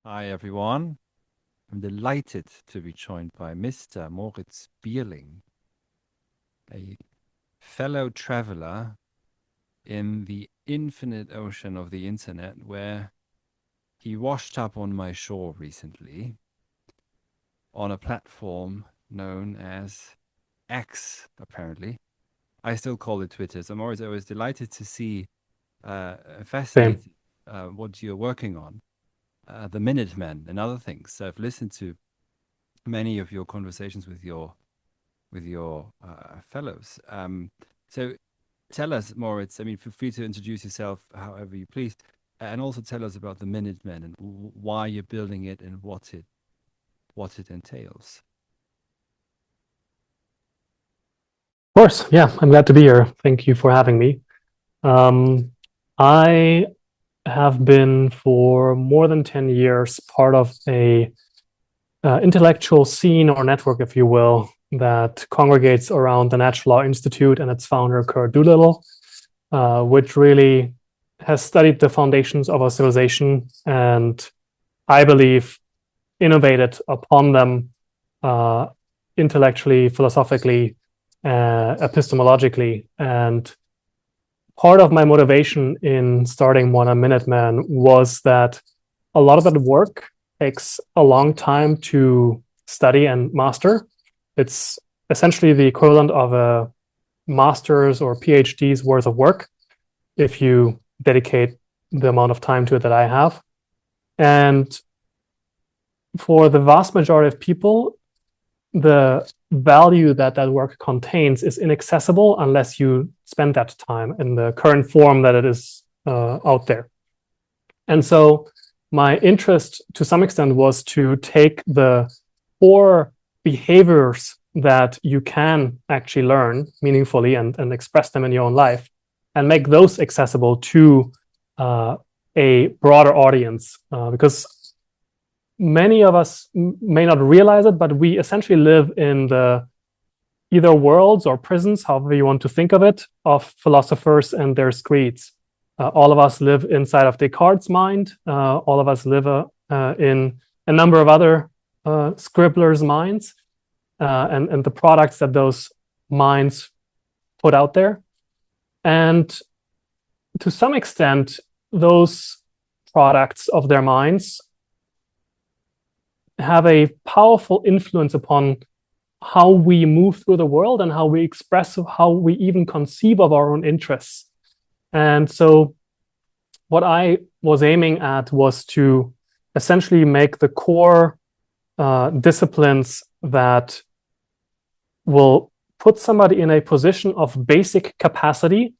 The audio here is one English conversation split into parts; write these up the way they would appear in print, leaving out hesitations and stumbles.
Hi, everyone. I'm delighted to be joined by Mr. Moritz Bierling, a fellow traveler in the infinite ocean of the internet, where he washed up on my shore recently on a platform known as X, apparently. I still call it Twitter. So, Moritz, I was delighted to see, Same. fascinated, what you're working on, the Minutemen and other things. So I've listened to many of your conversations with your fellows. So tell us, Moritz. I mean, feel free to introduce yourself however you please, and also tell us about the Minutemen and why you're building it and what it entails. Of course. Yeah, I'm glad to be here. Thank you for having me. Um, I have been for more than 10 years part of a intellectual scene or network, if you will, that congregates around the Natural Law Institute and its founder, Kurt Doolittle, which really has studied the foundations of our civilization and, I believe, innovated upon them uh, intellectually, philosophically, epistemologically. And part of my motivation in starting Modern Minuteman was that a lot of that work takes a long time to study and master. It's essentially the equivalent of a master's or PhD's worth of work if you dedicate the amount of time to it that I have. And for the vast majority of people, the value that that work contains is inaccessible unless you spend that time in the current form that it is out there. And so my interest to some extent was to take the core behaviors that you can actually learn meaningfully and express them in your own life and make those accessible to a broader audience because many of us may not realize it, but we essentially live in the either worlds or prisons, however you want to think of it, of philosophers and their screeds. All of us live inside of Descartes' mind. All of us live in a number of other scribblers' minds and the products that those minds put out there. And to some extent, those products of their minds have a powerful influence upon how we move through the world and how we express, how we even conceive of our own interests. And so, what I was aiming at was to essentially make the core disciplines that will put somebody in a position of basic capacity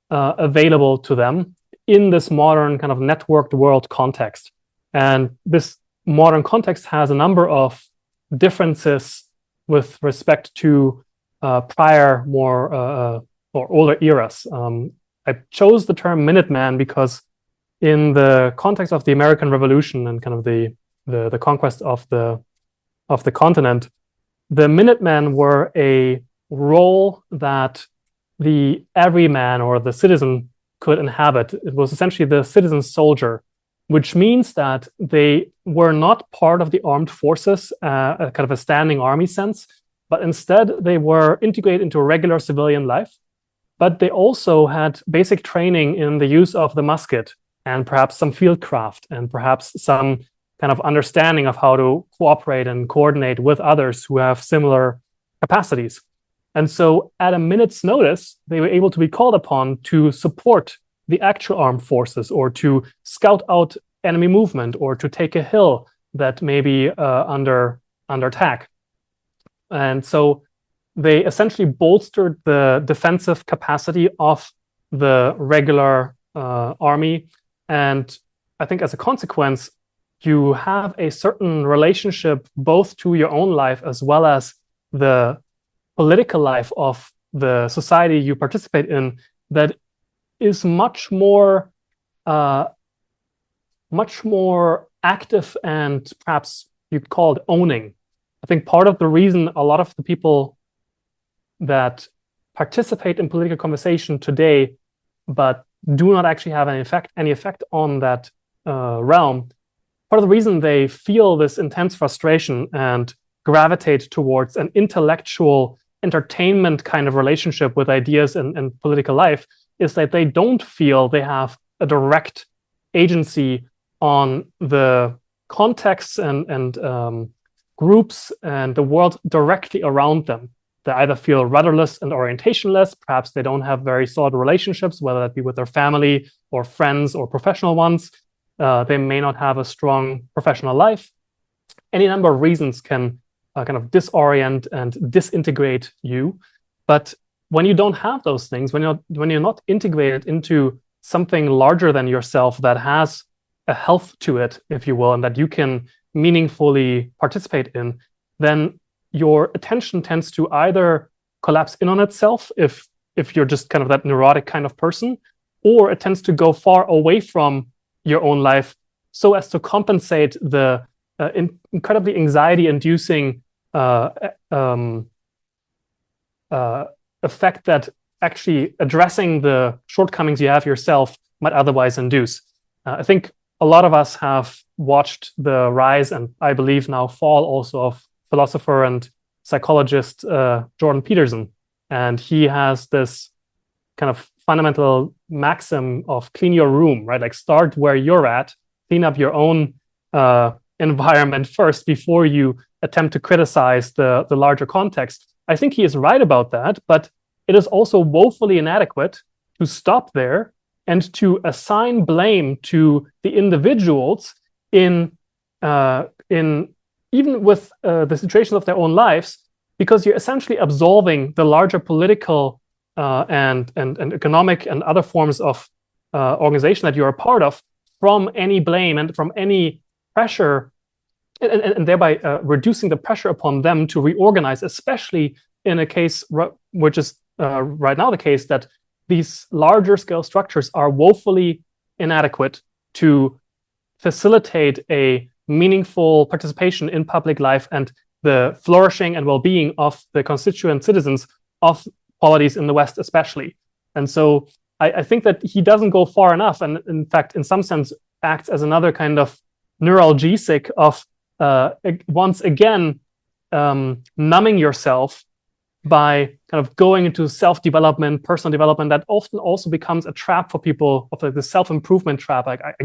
available to them in this modern kind of networked world context. And this modern context has a number of differences with respect to prior, more or older eras. I chose the term Minuteman because, in the context of the American Revolution and kind of the conquest of the continent, the Minutemen were a role that the everyman or the citizen could inhabit. It was essentially the citizen soldier, which means that they were not part of the armed forces, a kind of a standing army sense, but instead they were integrated into regular civilian life. But they also had basic training in the use of the musket and perhaps some fieldcraft and perhaps some kind of understanding of how to cooperate and coordinate with others who have similar capacities. And so at a minute's notice, they were able to be called upon to support the actual armed forces or to scout out enemy movement or to take a hill that may be under attack. And so they essentially bolstered the defensive capacity of the regular army. And I think as a consequence, you have a certain relationship both to your own life as well as the political life of the society you participate in that is uh, much more active and perhaps you'd call it owning. I think part of the reason a lot of the people that participate in political conversation today, but do not actually have any effect on that realm, part of the reason they feel this intense frustration and gravitate towards an intellectual entertainment kind of relationship with ideas and political life is that they don't feel they have a direct agency on the contexts and groups and the world directly around them. They either feel rudderless and orientationless, perhaps they don't have very solid relationships, whether that be with their family or friends or professional ones. They may not have a strong professional life. Any number of reasons can kind of disorient and disintegrate you. But when you don't have those things, when you're not integrated into something larger than yourself that has a health to it, if you will, and that you can meaningfully participate in, then your attention tends to either collapse in on itself if you're just kind of that neurotic kind of person, or it tends to go far away from your own life so as to compensate the incredibly anxiety-inducing effect that actually addressing the shortcomings you have yourself might otherwise induce. I think a lot of us have watched the rise and I believe now fall also of philosopher and psychologist Jordan Peterson. And he has this kind of fundamental maxim of clean your room, right? Like start where you're at, clean up your own environment first before you attempt to criticize the larger context. I think he is right about that, but it is also woefully inadequate to stop there and to assign blame to the individuals in even with the situation of their own lives, because you're essentially absolving the larger political and economic and other forms of organization that you're a part of from any blame and from any pressure, and thereby reducing the pressure upon them to reorganize, especially in a case which is right now the case that these larger scale structures are woefully inadequate to facilitate a meaningful participation in public life and the flourishing and well-being of the constituent citizens of polities in the West especially. And so I think that he doesn't go far enough, and in fact, in some sense, acts as another kind of neuralgesic of once again numbing yourself by kind of going into self-development, personal development, that often also becomes a trap for people of like the self-improvement trap. Like I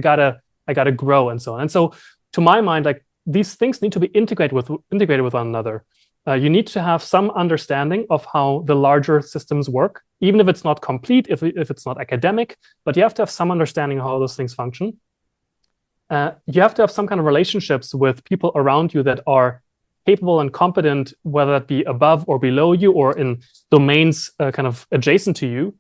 gotta grow and so on. And so to my mind, like these things need to be integrated with one another. You need to have some understanding of how the larger systems work, even if it's not complete, if it's not academic, but you have to have some understanding of how those things function. You have to have some kind of relationships with people around you that are capable and competent, whether that be above or below you or in domains kind of adjacent to you.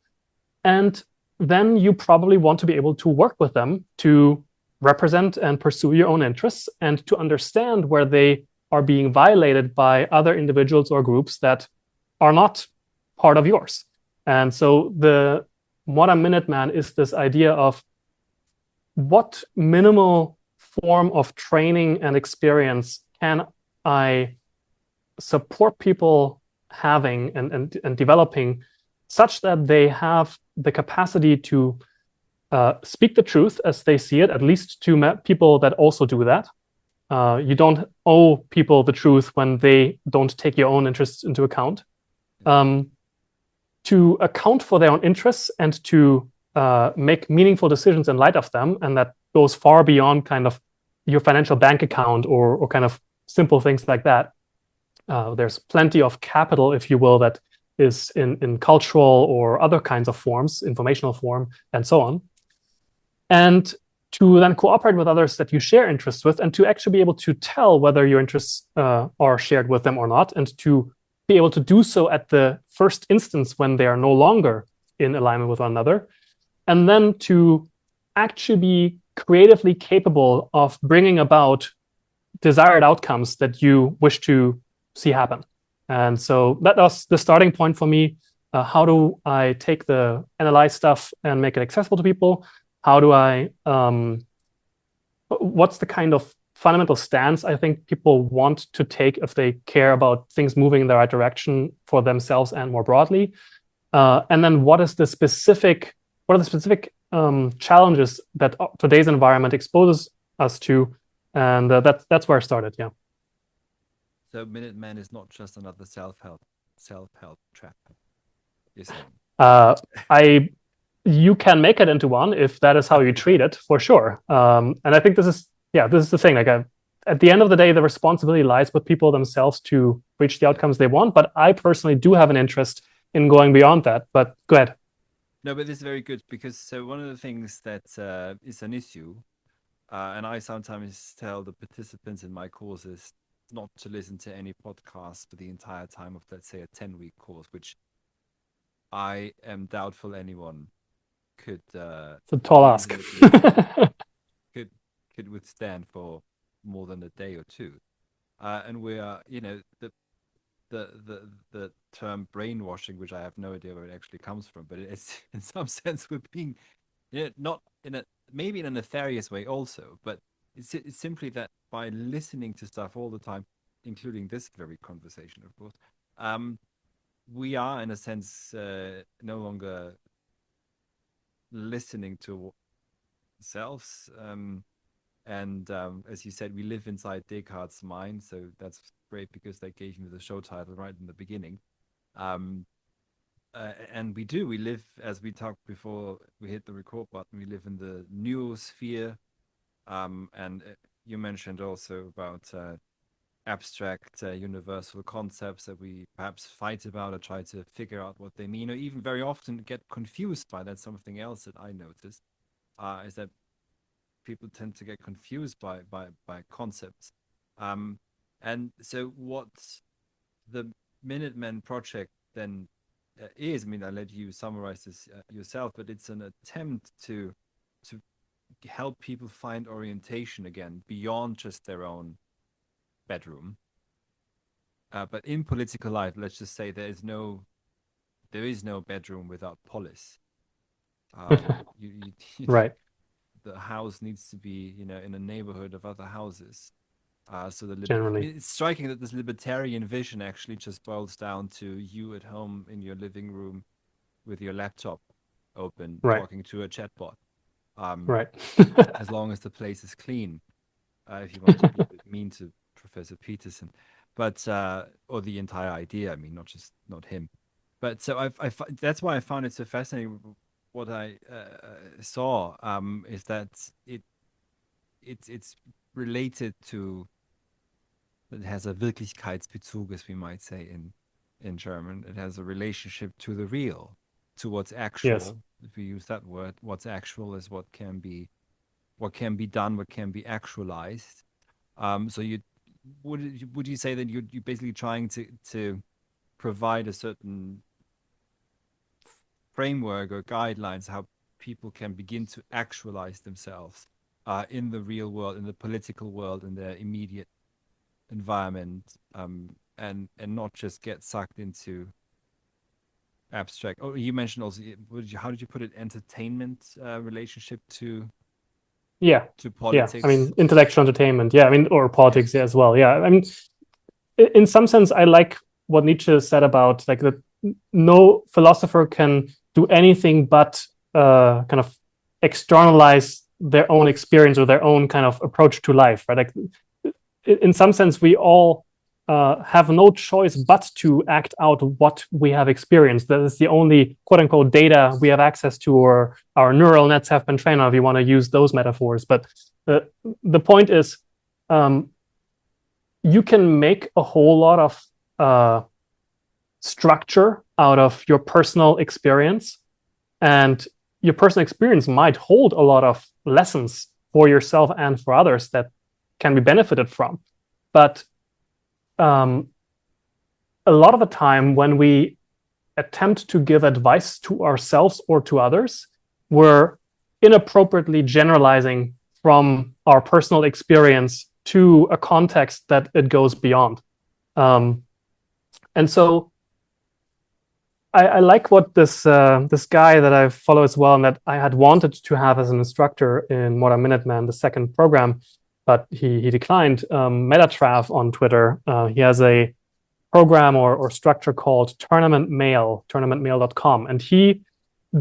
And then you probably want to be able to work with them to represent and pursue your own interests and to understand where they are being violated by other individuals or groups that are not part of yours. And so the Modern Minuteman is this idea of what minimal form of training and experience can I support people having and developing such that they have the capacity to speak the truth as they see it, at least to people that also do that. You don't owe people the truth when they don't take your own interests into account. To account for their own interests and to make meaningful decisions in light of them, and that goes far beyond kind of your financial bank account or kind of simple things like that. There's plenty of capital, if you will, that is in cultural or other kinds of forms, informational form, and so on. And to then cooperate with others that you share interests with, and to actually be able to tell whether your interests are shared with them or not, and to be able to do so at the first instance when they are no longer in alignment with one another, and then to actually be creatively capable of bringing about desired outcomes that you wish to see happen. And so that was the starting point for me. How do I take the analyze stuff and make it accessible to people? How do I, what's the kind of fundamental stance I think people want to take if they care about things moving in the right direction for themselves and more broadly? And then what are the specific challenges that today's environment exposes us to And that's where I started. Yeah. So Minutemen is not just another self-help trap, you're saying? You can make it into one if that is how you treat it, for sure. And I think this is the thing. Like, at the end of the day, the responsibility lies with people themselves to reach the outcomes they want. But I personally do have an interest in going beyond that. But go ahead. No, but this is very good because so one of the things that is an issue, and I sometimes tell the participants in my courses not to listen to any podcast for the entire time of, let's say, a 10-week course, which I am doubtful anyone could It's a tall ask. could withstand for more than a day or two. And we are, the term brainwashing, which I have no idea where it actually comes from, but it's in some sense we're being, not in a maybe in a nefarious way also, but it's simply that by listening to stuff all the time, including this very conversation, of course, we are in a sense no longer listening to ourselves. And as you said, we live inside Descartes' mind, so that's great because they gave me the show title right in the beginning. And we live, as we talked before we hit the record button, we live in the noosphere. And you mentioned also about abstract universal concepts that we perhaps fight about or try to figure out what they mean, or even very often get confused by. That's something else that I noticed, is that people tend to get confused by concepts. And so what the Minutemen project then is, I mean, I'll let you summarize this yourself, but it's an attempt to help people find orientation again beyond just their own bedroom. But in political life, let's just say there is no bedroom without polis. Right. The house needs to be, in a neighborhood of other houses. So Generally, it's striking that this libertarian vision actually just boils down to you at home in your living room with your laptop open, right. talking to a chatbot. Right. As long as the place is clean, if you want to be a bit mean to Professor Peterson, but or the entire idea. I mean, not him. But so that's why I found it so fascinating. What I saw is that it's related to, it has a Wirklichkeitsbezug, as we might say in German. It has a relationship to the real, to what's actual. Yes. If we use that word, what's actual is what can be done, what can be actualized. So would you say that you're basically trying to provide a certain framework or guidelines how people can begin to actualize themselves in the real world, in the political world, in their immediate environment, and not just get sucked into abstract. Oh, you mentioned also, how did you put it? Entertainment relationship to politics. I mean, intellectual entertainment. Yeah, I mean, or politics as well. Yeah, I mean, in some sense, I like what Nietzsche said about like that no philosopher can do anything but kind of externalize their own experience or their own kind of approach to life, right? Like in some sense, we all have no choice but to act out what we have experienced. That is the only quote unquote data we have access to, or our neural nets have been trained on, if you want to use those metaphors. But the point is, you can make a whole lot of structure out of your personal experience, and your personal experience might hold a lot of lessons for yourself and for others that can be benefited from. But a lot of the time when we attempt to give advice to ourselves or to others, we're inappropriately generalizing from our personal experience to a context that it goes beyond. And so I like what this guy that I follow as well, and that I had wanted to have as an instructor in Modern Minuteman, the second program, but he declined. Metatrav on Twitter, he has a program or structure called Tournament Mail, tournamentmail.com, and he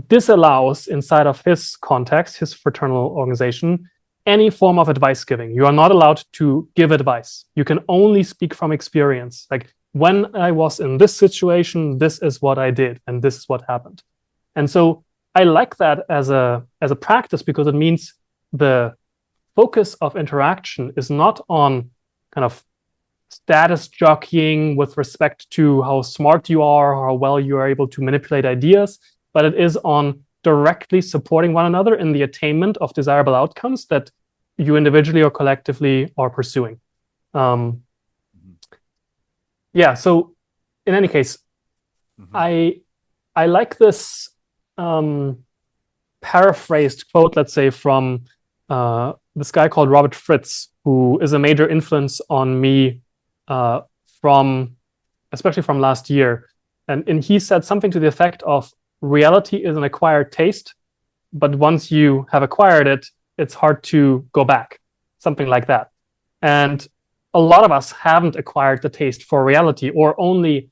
disallows inside of his context, his fraternal organization, any form of advice giving. You are not allowed to give advice. You can only speak from experience. Like, when I was in this situation, this is what I did, and this is what happened. And so I like that as a practice, because it means the focus of interaction is not on kind of status jockeying with respect to how smart you are or how well you are able to manipulate ideas, but it is on directly supporting one another in the attainment of desirable outcomes that you individually or collectively are pursuing. Yeah, so in any case, I like this paraphrased quote, let's say, from this guy called Robert Fritz, who is a major influence on me, especially from last year. And he said something to the effect of, reality is an acquired taste, but once you have acquired it, it's hard to go back. Something like that. And a lot of us haven't acquired the taste for reality, or only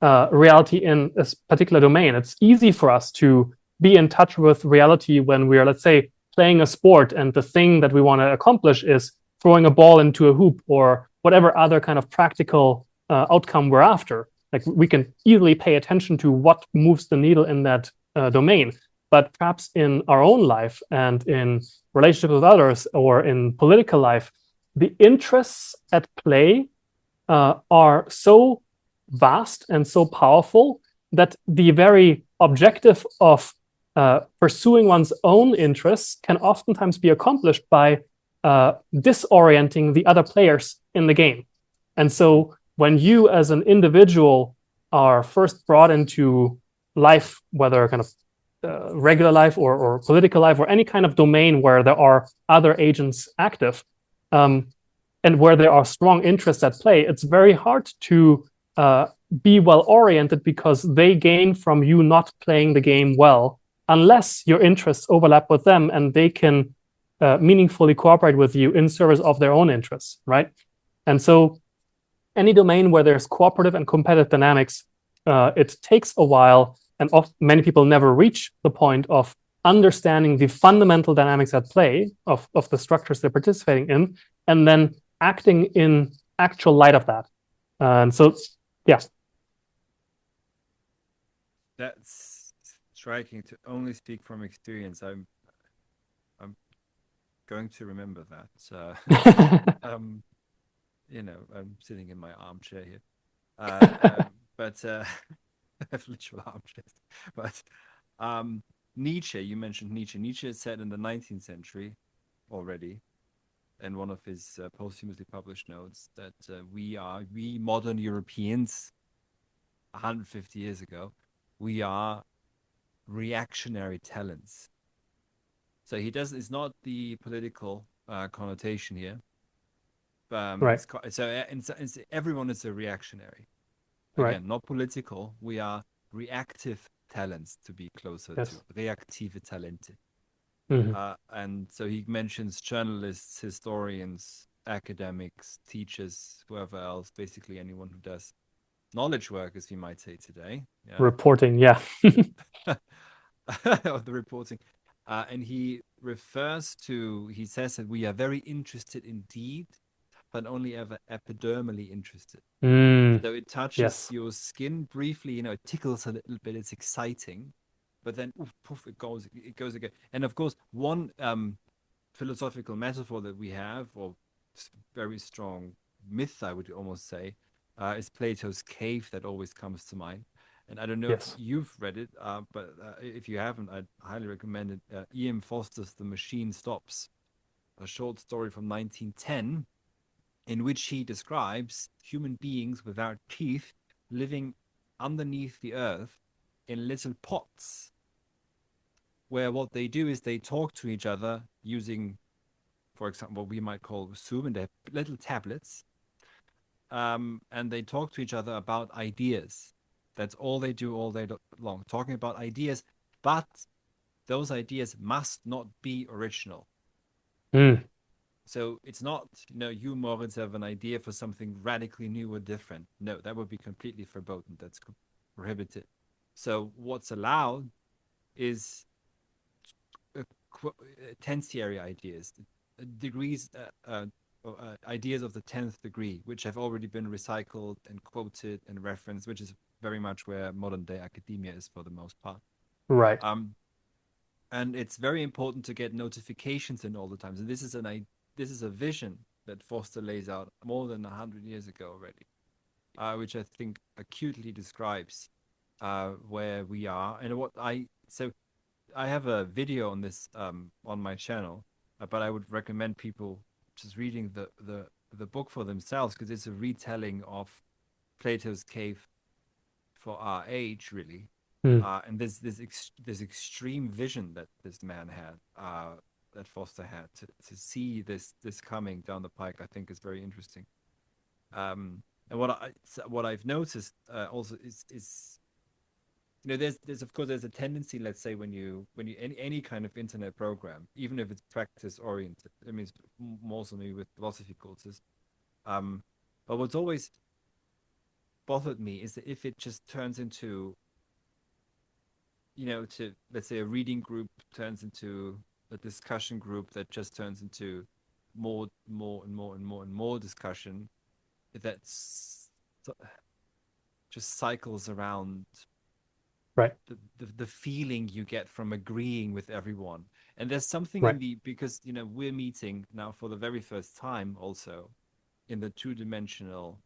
reality in a particular domain. It's easy for us to be in touch with reality when we are, let's say, playing a sport, and the thing that we want to accomplish is throwing a ball into a hoop, or whatever other kind of practical outcome we're after. Like, we can easily pay attention to what moves the needle in that domain. But perhaps in our own life and in relationship with others or in political life, the interests at play are so vast and so powerful that the very objective of pursuing one's own interests can oftentimes be accomplished by disorienting the other players in the game. And so when you as an individual are first brought into life, whether kind of regular life or political life, or any kind of domain where there are other agents active, and where there are strong interests at play, it's very hard to be well oriented, because they gain from you not playing the game well, unless your interests overlap with them and they can meaningfully cooperate with you in service of their own interests, right? And so any domain where there's cooperative and competitive dynamics, it takes a while, and many people never reach the point of understanding the fundamental dynamics at play of the structures they're participating in, and then acting in actual light of that. And so, yeah. That's striking, to only speak from experience. I'm going to remember that. I'm sitting in my armchair here. But I have literal armchairs. But Nietzsche, you mentioned Nietzsche. Nietzsche said in the 19th century already, in one of his posthumously published notes, that we modern Europeans, 150 years ago, we are reactionary talents. So it's not the political connotation here. Right. Everyone is a reactionary. Right. Again, not political. We are reactive talents, to be closer to reactive Talente. And so he mentions journalists, historians, academics, teachers, whoever else, basically anyone who does knowledge work, as we might say today. Yeah. Reporting, yeah. Of the reporting. And he says that we are very interested indeed, but only ever epidermally interested. So it touches your skin briefly, it tickles a little bit, it's exciting, but then oof, poof, it goes again. And of course, one philosophical metaphor that we have, or very strong myth, I would almost say, is Plato's cave, that always comes to mind. And I don't know if you've read it, but if you haven't, I'd highly recommend it. E.M. Foster's The Machine Stops, a short story from 1910, in which he describes human beings without teeth living underneath the earth in little pots, where what they do is they talk to each other using, for example, what we might call Zoom, and they have little tablets, and they talk to each other about ideas. That's all they do all day long, talking about ideas, but those ideas must not be original. So it's not, you, Moritz, have an idea for something radically new or different. No, that would be completely verboten. That's prohibited. So what's allowed is tertiary ideas, degrees, ideas of the 10th degree, which have already been recycled and quoted and referenced, which is very much where modern day academia is for the most part. Right. And it's very important to get notifications in all the times. And this is a vision that Foster lays out more than 100 years ago already, which I think acutely describes where we are and so I have a video on this on my channel, but I would recommend people just reading the book for themselves, because it's a retelling of Plato's Cave for our age, really. And this extreme vision that this man had, that Foster had, to see this coming down the pike, I think is very interesting. And what I've noticed also is there's of course there's a tendency, let's say, when you any kind of internet program, even if it's practice oriented, I mean, it's more so maybe with philosophy courses, but what's always bothered me is that if it just turns into, to, let's say, a reading group turns into a discussion group that just turns into more and more discussion, that's just cycles around Right. the feeling you get from agreeing with everyone. And there's something Right. because we're meeting now for the very first time also in the two-dimensional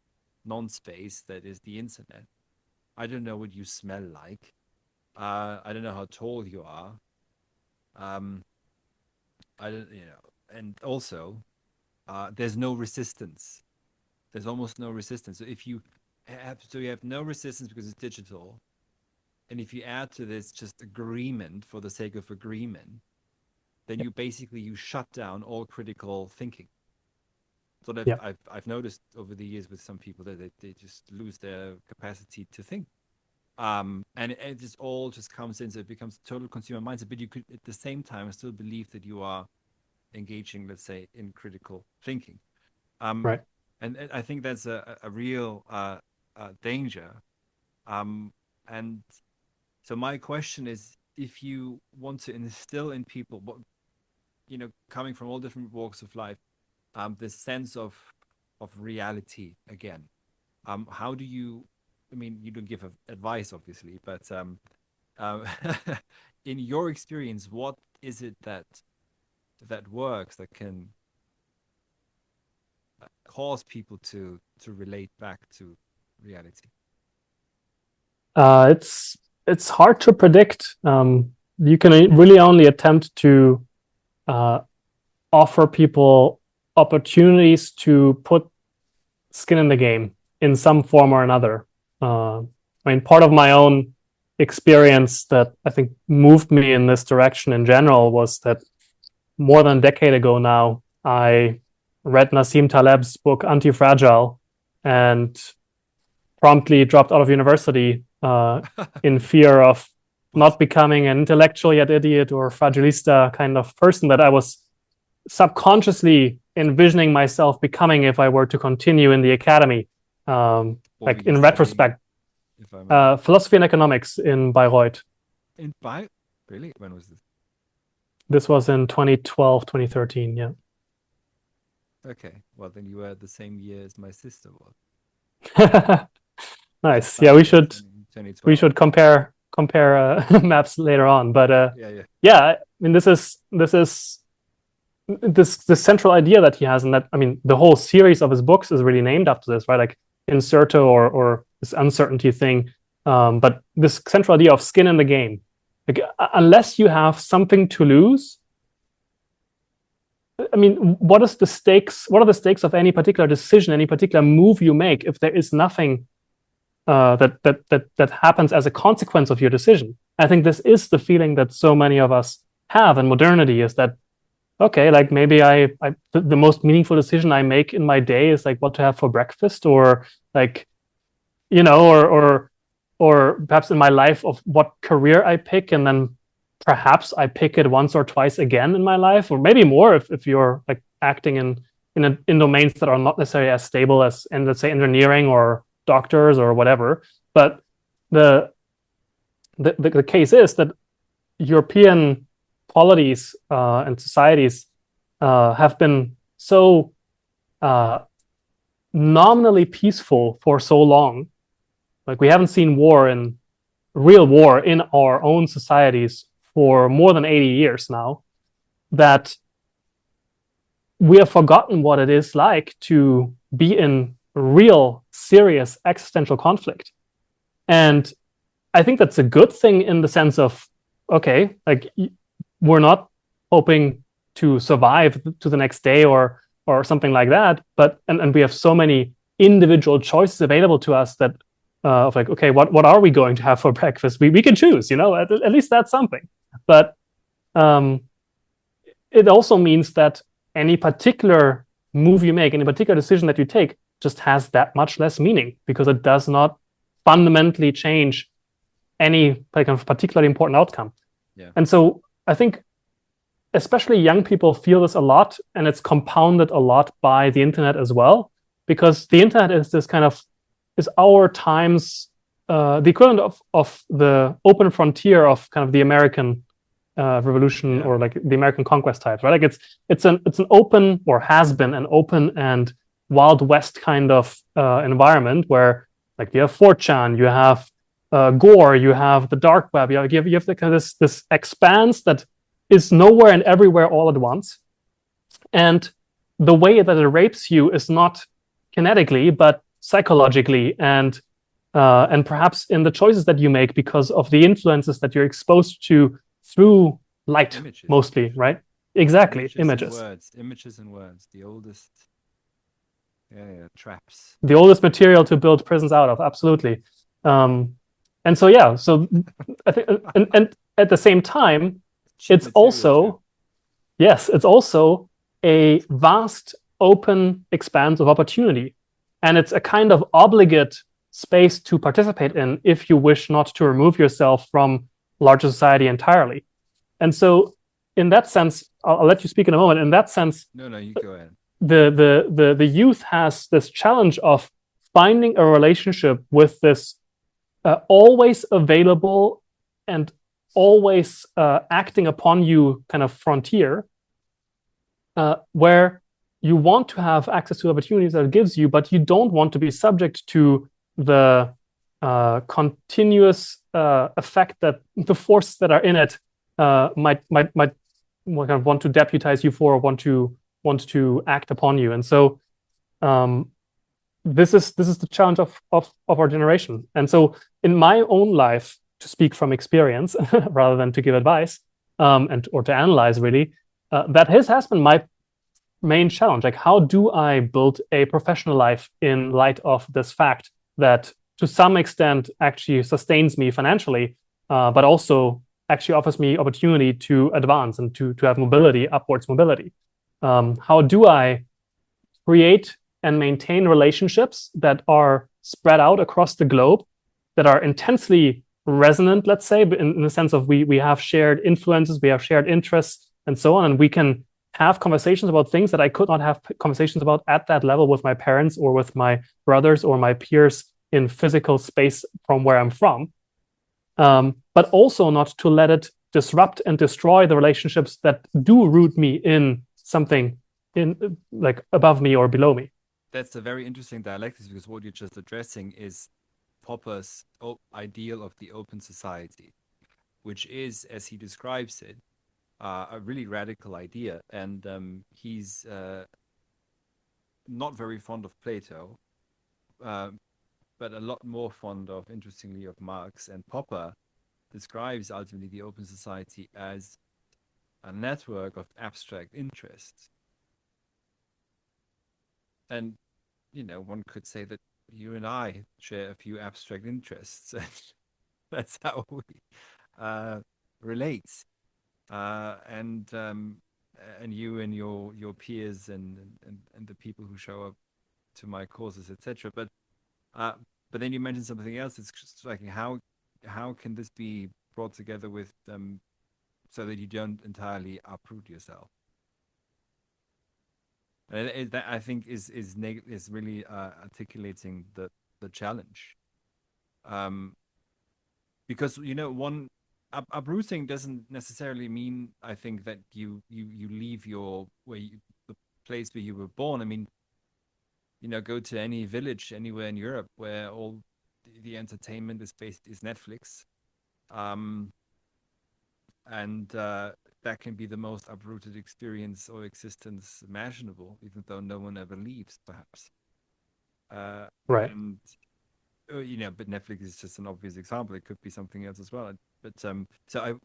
non-space that is the internet. I don't know what you smell like. I don't know how tall you are. I don't, and also there's no resistance. There's almost no resistance. So you have no resistance because it's digital. And if you add to this just agreement for the sake of agreement, then you shut down all critical thinking. So that I've noticed over the years with some people that they just lose their capacity to think. And it just all just comes in, so it becomes total consumer mindset. But you could at the same time still believe that you are engaging, let's say, in critical thinking. Right. And I think that's a real danger. And so my question is, if you want to instill in people, coming from all different walks of life, this sense of reality again, how do you? I mean, you don't give advice, obviously, but in your experience, what is it that works, that can cause people to relate back to reality? It's hard to predict. You can really only attempt to offer people opportunities to put skin in the game in some form or another. I mean, part of my own experience that I think moved me in this direction in general was that more than a decade ago now, I read Nassim Taleb's book Anti-Fragile and promptly dropped out of university in fear of not becoming an intellectual yet idiot or fragilista kind of person that I was subconsciously envisioning myself becoming if I were to continue in the academy. Like in retrospect, philosophy and economics in Bayreuth. Really? When was this? This was in 2012, 2013, yeah. Okay, well then you were the same year as my sister was. Nice. Yeah, we should compare maps later on. But yeah, I mean, this central idea that he has, and that, I mean, the whole series of his books is really named after this, right? Like Incerto or this uncertainty thing. But this central idea of skin in the game, like, unless you have something to lose, I mean, what are the stakes of any particular decision, any particular move you make, if there is nothing that happens as a consequence of your decision? I think this is the feeling that so many of us have in modernity, is that, okay, like maybe the most meaningful decision I make in my day is like what to have for breakfast, or like, or perhaps in my life of what career I pick, and then perhaps I pick it once or twice again in my life, or maybe more if you're like acting in domains that are not necessarily as stable as, and let's say, engineering or doctors or whatever. But the case is that European polities and societies have been so nominally peaceful for so long. Like we haven't seen real war in our own societies for more than 80 years now, that we have forgotten what it is like to be in real, serious existential conflict. And I think that's a good thing in the sense of, okay, like we're not hoping to survive to the next day or something like that, but and we have so many individual choices available to us that of like, okay, what are we going to have for breakfast? We can choose, at least that's something. But it also means that any particular move you make, any particular decision that you take, just has that much less meaning because it does not fundamentally change any kind of particularly important outcome. Yeah. And so I think especially young people feel this a lot, and it's compounded a lot by the internet as well, because the internet is our time's the equivalent of the open frontier of kind of the American revolution, or like the American conquest types, right? Like it's an open, or has been an open and Wild West kind of environment where like you have 4chan, you have Gore, you have the dark web, you have the kind of this expanse that is nowhere and everywhere all at once. And the way that it rapes you is not kinetically, but psychologically, and perhaps in the choices that you make because of the influences that you're exposed to through light, images, mostly, right? Exactly, images. Images and words, the oldest traps. The oldest material to build prisons out of, absolutely. And so, yeah, so I think, and at the same time, it's also, yes, it's also a vast, open expanse of opportunity. And it's a kind of obligate space to participate in if you wish not to remove yourself from larger society entirely. And so in that sense, I'll let you speak in a moment. In that sense, no, you go ahead. The youth has this challenge of finding a relationship with this always available and always acting upon you kind of frontier, where you want to have access to opportunities that it gives you, but you don't want to be subject to the continuous effect that the forces that are in it might kind of want to deputize you for, or want to act upon you. And so this is the challenge of our generation. And so in my own life, to speak from experience rather than to give advice, or to analyze really, that has been my main challenge. Like, how do I build a professional life in light of this fact that to some extent actually sustains me financially, but also actually offers me opportunity to advance and to have mobility, upwards mobility? How do I create and maintain relationships that are spread out across the globe, that are intensely resonant, let's say, in the sense of we have shared influences, we have shared interests, and so on, and we can have conversations about things that I could not have conversations about at that level with my parents or with my brothers or my peers in physical space from where I'm from, but also not to let it disrupt and destroy the relationships that do root me in something in like above me or below me. That's a very interesting dialectics, because what you're just addressing is Popper's ideal of the open society, which is, as he describes it, a really radical idea. And he's not very fond of Plato, but a lot more fond of, interestingly, of Marx. And Popper describes ultimately the open society as a network of abstract interests. And, one could say that you and I share a few abstract interests, and that's how we relate. And you and your peers and the people who show up to my courses, etc. But then you mentioned something else. It's just like how can this be brought together with so that you don't entirely uproot yourself? And that, I think, is really articulating the challenge, because one uprooting doesn't necessarily mean, I think, that you leave the place where you were born. I mean, go to any village anywhere in Europe where all the entertainment is Netflix, and that can be the most uprooted experience or existence imaginable, even though no one ever leaves, perhaps. Right. And but Netflix is just an obvious example. It could be something else as well. But so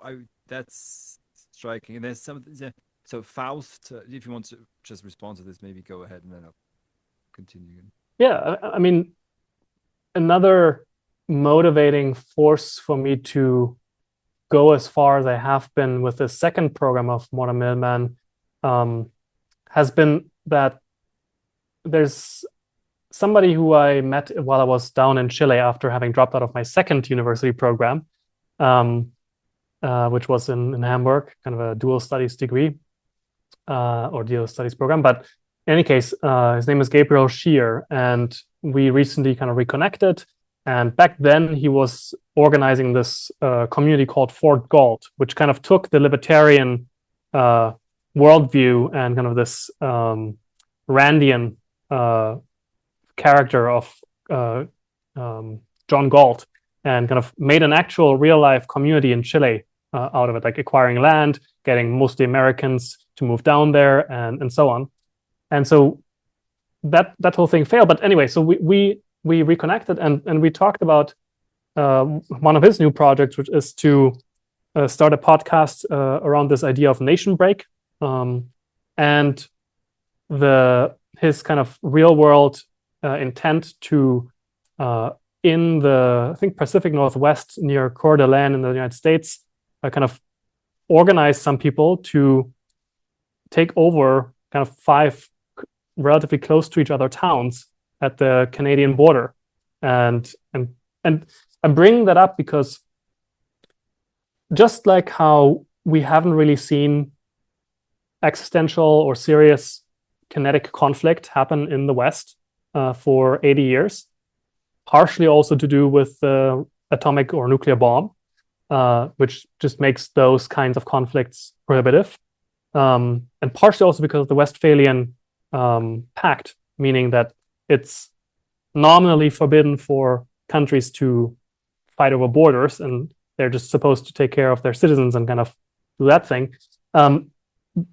I that's striking. And there's something. So Faust, if you want to just respond to this, maybe go ahead and then I'll continue. Yeah, I mean, another motivating force for me to go as far as I have been with the second program of Minutemen has been that there's somebody who I met while I was down in Chile after having dropped out of my second university program, which was in Hamburg, kind of a dual studies degree or dual studies program. But in any case, his name is Gabriel Scheer, and we recently kind of reconnected. And back then, he was organizing this community called Fort Galt, which kind of took the libertarian worldview and kind of this Randian character of John Galt and kind of made an actual real-life community in Chile out of it, like acquiring land, getting mostly Americans to move down there, and so on. And so that whole thing failed. But anyway, so we reconnected and we talked about one of his new projects, which is to start a podcast around this idea of nation break, and his kind of real world intent to in the, I think, Pacific Northwest near Coeur d'Alene in the United States, kind of organize some people to take over kind of 5 relatively close to each other towns at the Canadian border. And I bring that up because just like how we haven't really seen existential or serious kinetic conflict happen in the West for 80 years, partially also to do with the atomic or nuclear bomb, which just makes those kinds of conflicts prohibitive. And partially also because of the Westphalian Pact, meaning that it's nominally forbidden for countries to fight over borders, and they're just supposed to take care of their citizens and kind of do that thing.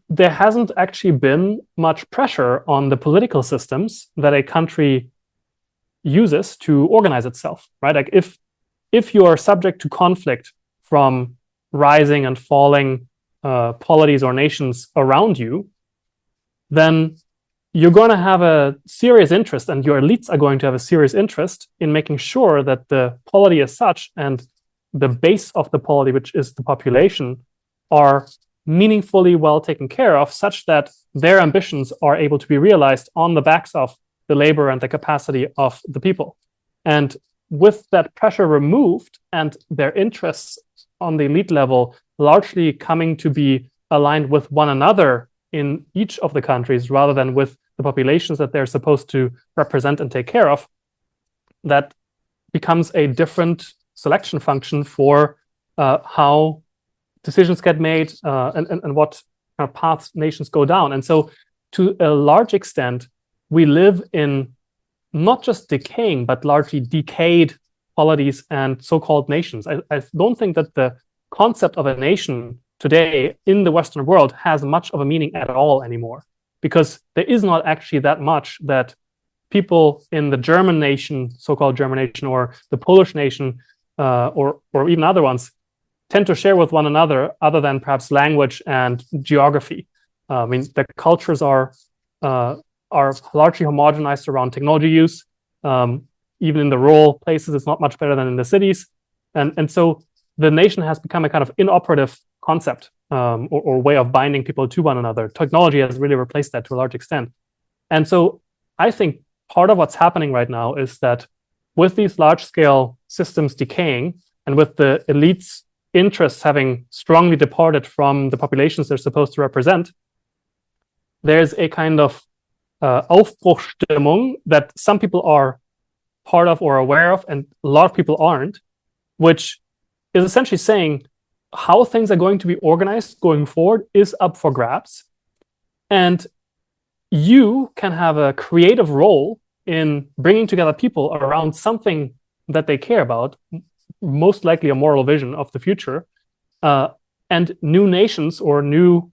There hasn't actually been much pressure on the political systems that a country uses to organize itself, right? Like if you are subject to conflict from rising and falling polities or nations around you, then you're going to have a serious interest, and your elites are going to have a serious interest in making sure that the polity as such and the base of the polity, which is the population, are meaningfully well taken care of, such that their ambitions are able to be realized on the backs of the labor and the capacity of the people. And with that pressure removed and their interests on the elite level largely coming to be aligned with one another in each of the countries rather than with the populations that they're supposed to represent and take care of, that becomes a different selection function for how decisions get made and what kind of paths nations go down. And so to a large extent, we live in not just decaying, but largely decayed polities and so-called nations. I don't think that the concept of a nation today in the Western world has much of a meaning at all anymore, because there is not actually that much that people in the German nation, so-called German nation, or the Polish nation, or even other ones, tend to share with one another, other than perhaps language and geography. I mean, the cultures are largely homogenized around technology use. Even in the rural places, it's not much better than in the cities. And so the nation has become a kind of inoperative concept or way of binding people to one another. Technology has really replaced that to a large extent. And so I think part of what's happening right now is that with these large-scale systems decaying and with the elites' interests having strongly departed from the populations they're supposed to represent, there's a kind of Aufbruchstimmung that some people are part of or aware of, and a lot of people aren't, which is essentially saying, how things are going to be organized going forward is up for grabs. And you can have a creative role in bringing together people around something that they care about, most likely a moral vision of the future. And new nations or new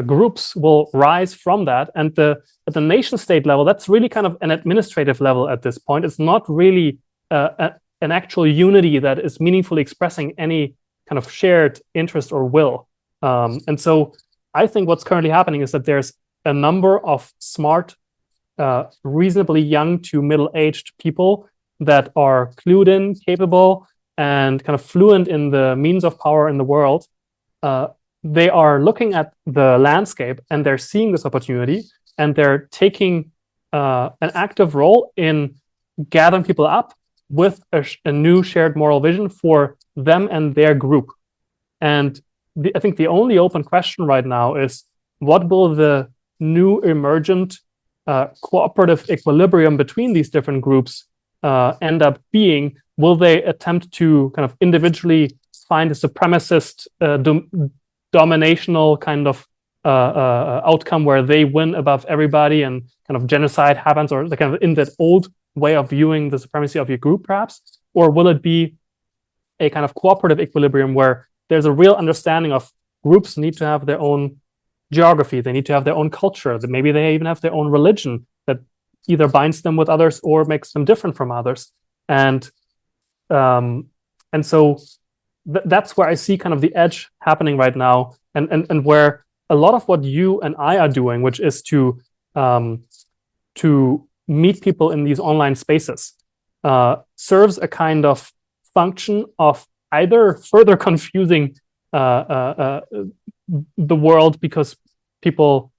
groups will rise from that. And at the nation state level, that's really kind of an administrative level at this point. It's not really an actual unity that is meaningfully expressing any kind of shared interest or will. And so I think what's currently happening is that there's a number of smart, reasonably young to middle-aged people that are clued in, capable, and kind of fluent in the means of power in the world. They are looking at the landscape and they're seeing this opportunity, and they're taking an active role in gathering people up with a new shared moral vision for them and their group. And I think the only open question right now is, what will the new emergent cooperative equilibrium between these different groups end up being? Will they attempt to kind of individually find a supremacist dominational kind of outcome where they win above everybody and kind of genocide happens, or the kind of in that old way of viewing the supremacy of your group, perhaps? Or will it be a kind of cooperative equilibrium where there's a real understanding of groups need to have their own geography, they need to have their own culture, that maybe they even have their own religion that either binds them with others or makes them different from others. And so that's where I see kind of the edge happening right now, and where a lot of what you and I are doing, which is to meet people in these online spaces, serves a kind of function of either further confusing the world because people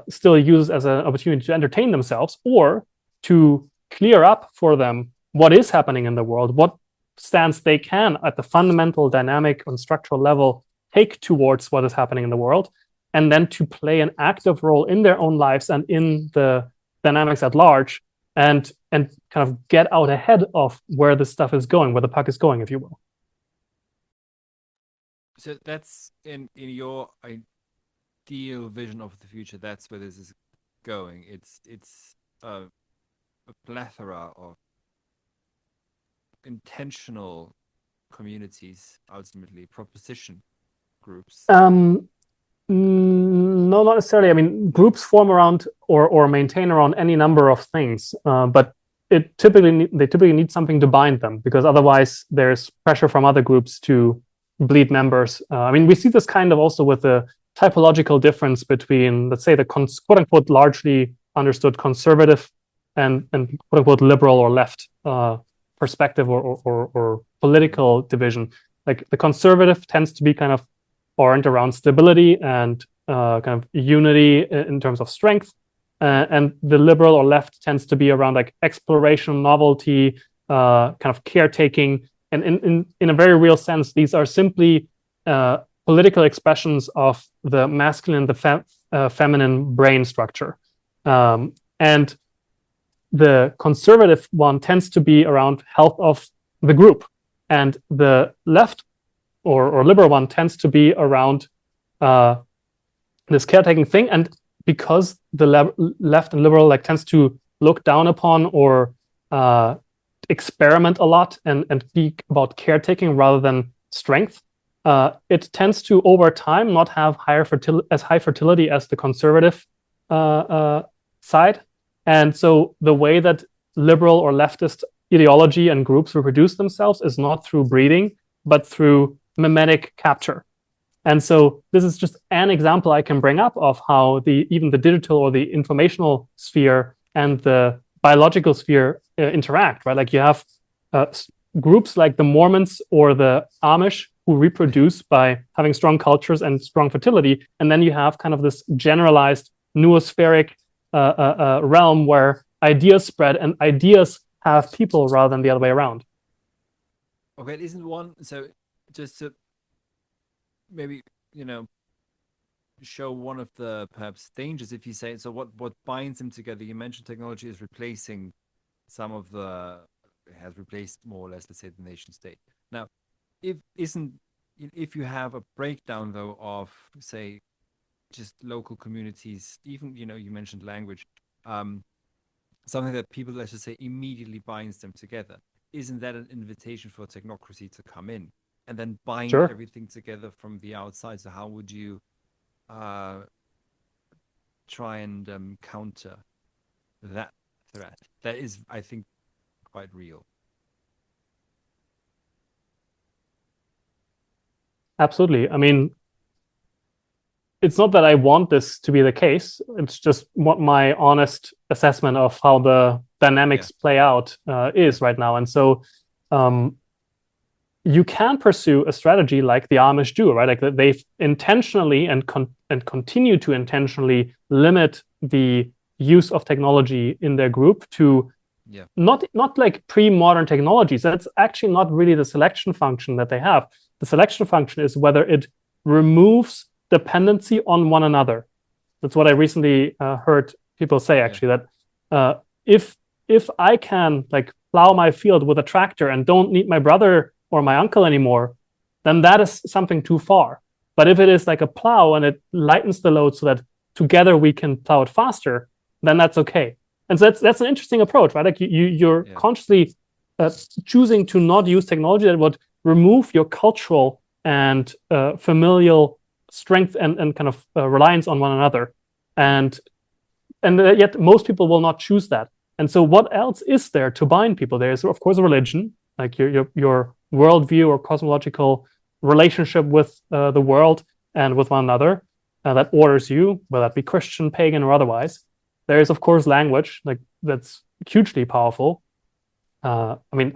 still use it as an opportunity to entertain themselves, or to clear up for them what is happening in the world, what stance they can at the fundamental dynamic and structural level take towards what is happening in the world, and then to play an active role in their own lives and in the dynamics at large, and kind of get out ahead of where this stuff is going, where the puck is going, if you will. So that's in your ideal vision of the future. That's where this is going. It's a plethora of intentional communities, ultimately proposition groups. No, not necessarily. I mean, groups form around or maintain around any number of things, but they typically need something to bind them, because otherwise there's pressure from other groups to bleed members. I mean, we see this kind of also with the typological difference between, let's say, the quote unquote largely understood conservative and quote unquote liberal or left perspective or political division. Like the conservative tends to be kind of oriented around stability and kind of unity in terms of strength, and the liberal or left tends to be around like exploration, novelty, kind of caretaking. And in a very real sense, these are simply political expressions of the masculine and the feminine brain structure. And the conservative one tends to be around health of the group, and the left or liberal one tends to be around this caretaking thing. And because the left and liberal like tends to look down upon or experiment a lot and speak about caretaking rather than strength, it tends to over time not have as high fertility as the conservative side. And so the way that liberal or leftist ideology and groups reproduce themselves is not through breeding, but through mimetic capture. And so this is just an example I can bring up of how even the digital or the informational sphere and the biological sphere interact, right? Like you have groups like the Mormons or the Amish who reproduce by having strong cultures and strong fertility. And then you have kind of this generalized noospheric realm where ideas spread and ideas have people rather than the other way around. Okay, it isn't one. So just to maybe, show one of the perhaps dangers, if you say, so what binds them together? You mentioned technology is replacing has replaced more or less, let's say, the nation state. Now, isn't if you have a breakdown though of, say, just local communities, even, you mentioned language, um, something that people, let's just say, immediately binds them together, isn't that an invitation for technocracy to come in and then bind Sure. everything together from the outside? So how would you uh, try and counter that threat? That is, I think, quite real. Absolutely. I mean, it's not that I want this to be the case. It's just what my honest assessment of how the Yeah, dynamics play out is right now. And so um, you can pursue a strategy like the Amish do, right? Like they've intentionally and continue to intentionally limit the use of technology in their group to yeah, not like pre-modern technologies. That's actually not really the selection function that they have. The selection function is whether it removes dependency on one another. That's what I recently heard people say, yeah, actually, that uh, if if I can like plow my field with a tractor and don't need my brother or my uncle anymore, then that is something too far. But if it is like a plow and it lightens the load so that together we can plow it faster, then that's okay. And so that's an interesting approach, right? Like you're yeah, consciously uh, choosing to not use technology that would remove your cultural and familial strength and kind of reliance on one another. And yet most people will not choose that. And so what else is there to bind people? There is, of course, a religion, like your worldview or cosmological relationship with the world and with one another that orders you, whether that be Christian, pagan, or otherwise. There is, of course, language, like that's hugely powerful. I mean,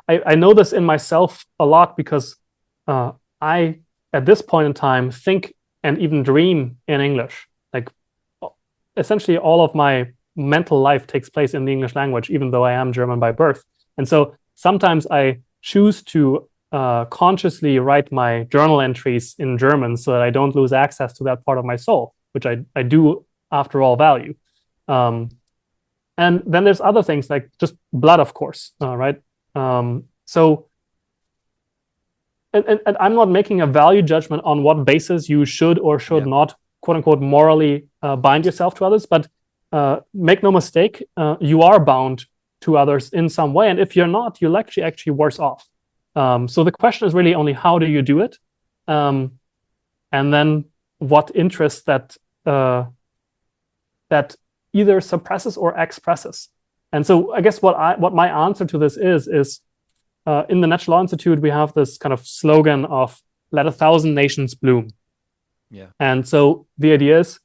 I know this in myself a lot because I, at this point in time, think and even dream in English. Like essentially all of my mental life takes place in the English language, even though I am German by birth. And so sometimes I choose to consciously write my journal entries in German so that I don't lose access to that part of my soul, which I do, after all, value. Um, and then there's other things like just blood, of course, right? So, and I'm not making a value judgment on what basis you should or should yeah, not, quote unquote, morally bind yourself to others. But make no mistake, you are bound to others in some way. And if you're not, you're actually worse off. So the question is really only how do you do it? Um, and then what interest that either suppresses or expresses. And so I guess what my answer to this is in the Natural Law Institute, we have this kind of slogan of "Let 1,000 nations bloom." yeah, And so the idea is,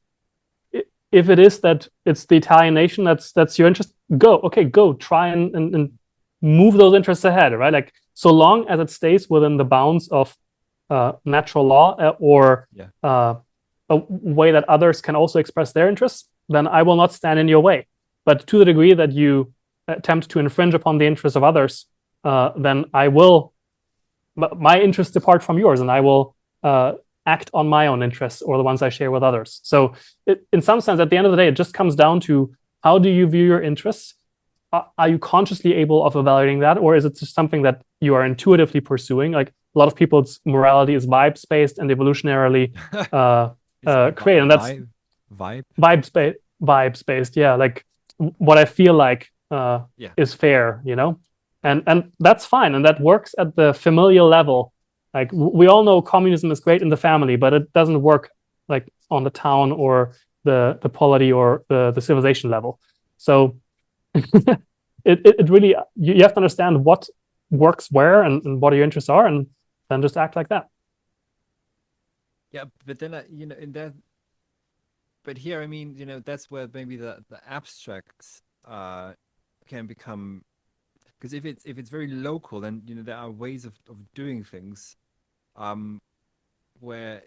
if it is that it's the Italian nation that's your interest, go. Okay, go try and move those interests ahead, right? Like so long as it stays within the bounds of natural law or yeah, a way that others can also express their interests, then I will not stand in your way. But to the degree that you attempt to infringe upon the interests of others, then I will, my interests depart from yours, and I will act on my own interests or the ones I share with others. So, in some sense, at the end of the day, it just comes down to how do you view your interests? Are you consciously able of evaluating that, or is it just something that you are intuitively pursuing? Like a lot of people's morality is vibes based and evolutionarily uh, is it created, and that's vibe? vibes based. Yeah, like what I feel like Yeah, is fair, and that's fine, and that works at the familial level. Like we all know communism is great in the family, but it doesn't work like on the town or the polity or the civilization level. So it really you have to understand what works where and what your interests are, and then just act like that. yeah. But then, in that, but here, I mean, that's where maybe the abstracts can become, because if it's very local, then there are ways of doing things, um, where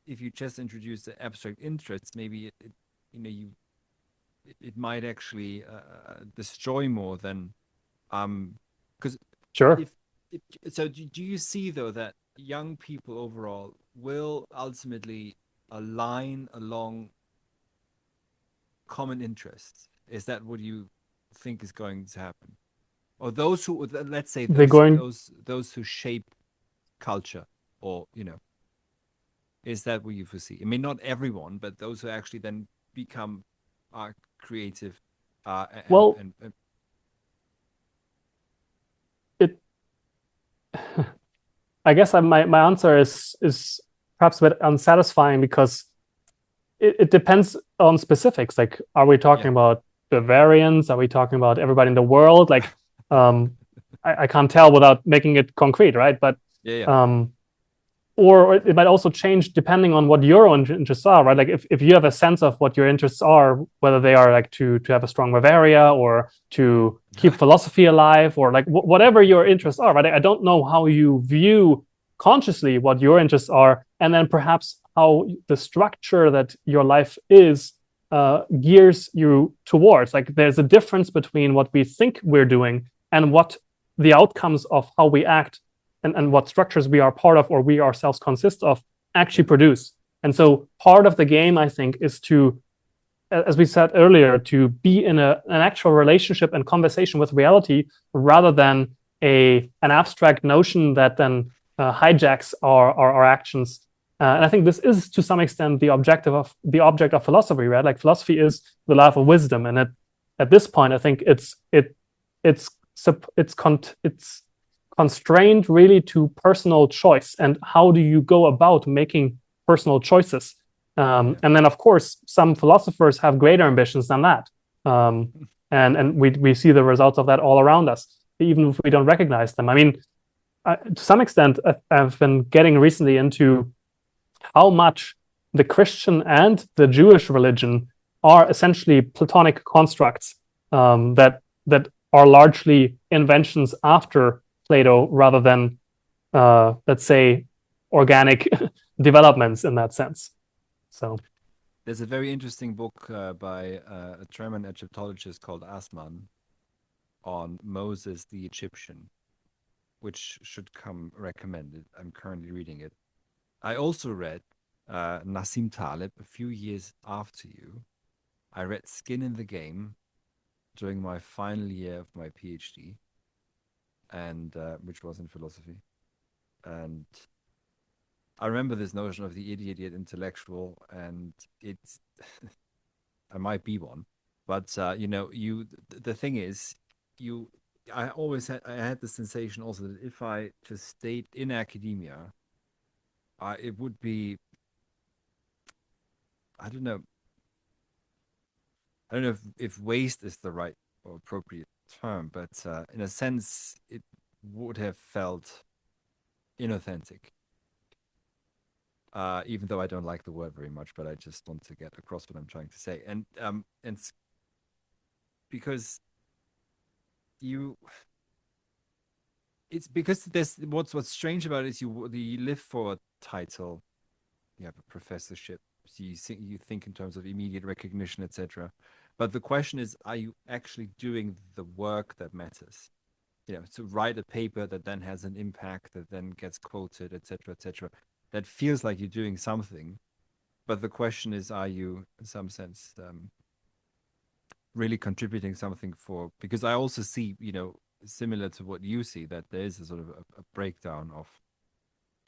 if you just introduce the abstract interests, maybe you know you it might actually destroy more than because Sure. if, if so do you see though that young people overall will ultimately align along common interests? Is that what you think is going to happen? or those who, let's say, they're going. those who shape culture, or is that what you foresee? I mean, not everyone, but those who actually then become creative, Well, and it. I guess my answer is perhaps a bit unsatisfying because it depends on specifics. Like, are we talking about Bavarians? Are we talking about everybody in the world? Like, I can't tell without making it concrete, right? But or it might also change depending on what your own interests are, right? Like if you have a sense of what your interests are, whether they are like to have a strong Bavaria or to keep philosophy alive, or like whatever your interests are, right? I don't know how you view consciously what your interests are, and then perhaps how the structure that your life is gears you towards. Like there's a difference between what we think we're doing and what the outcomes of how we act and what structures we are part of or we ourselves consist of actually produce. And so part of the game, I think, is to, as we said earlier, to be in an actual relationship and conversation with reality rather than an abstract notion that then hijacks our actions. And I think this is to some extent the object of philosophy, right? Like philosophy is the life of wisdom, and at this point, I think it's constrained really to personal choice and how do you go about making personal choices. And then, of course, some philosophers have greater ambitions than that, and we see the results of that all around us, even if we don't recognize them. I mean, to some extent, I've been getting recently into how much the Christian and the Jewish religion are essentially Platonic constructs that are largely inventions after Plato rather than, let's say, organic developments in that sense. So there's a very interesting book by a German Egyptologist called Assmann on Moses the Egyptian, which should come recommended. I'm currently reading it. I also read Nassim Taleb a few years after you. I read Skin in the Game during my final year of my PhD, and which was in philosophy. And I remember this notion of the idiot yet intellectual, and it's I might be one, but the thing is, I had the sensation also that if I just stayed in academia, it would be, I don't know if waste is the right or appropriate term, but in a sense, it would have felt inauthentic. Even though I don't like the word very much, but I just want to get across what I'm trying to say, and because it's because there's what's strange about it is you live for a title, you have a professorship, so you think in terms of immediate recognition, etc. But the question is, are you actually doing the work that matters? To write a paper that then has an impact, that then gets quoted, etc., etc. That feels like you're doing something, but the question is, are you, in some sense, really contributing something for? Because I also see, similar to what you see, that there is a sort of a breakdown of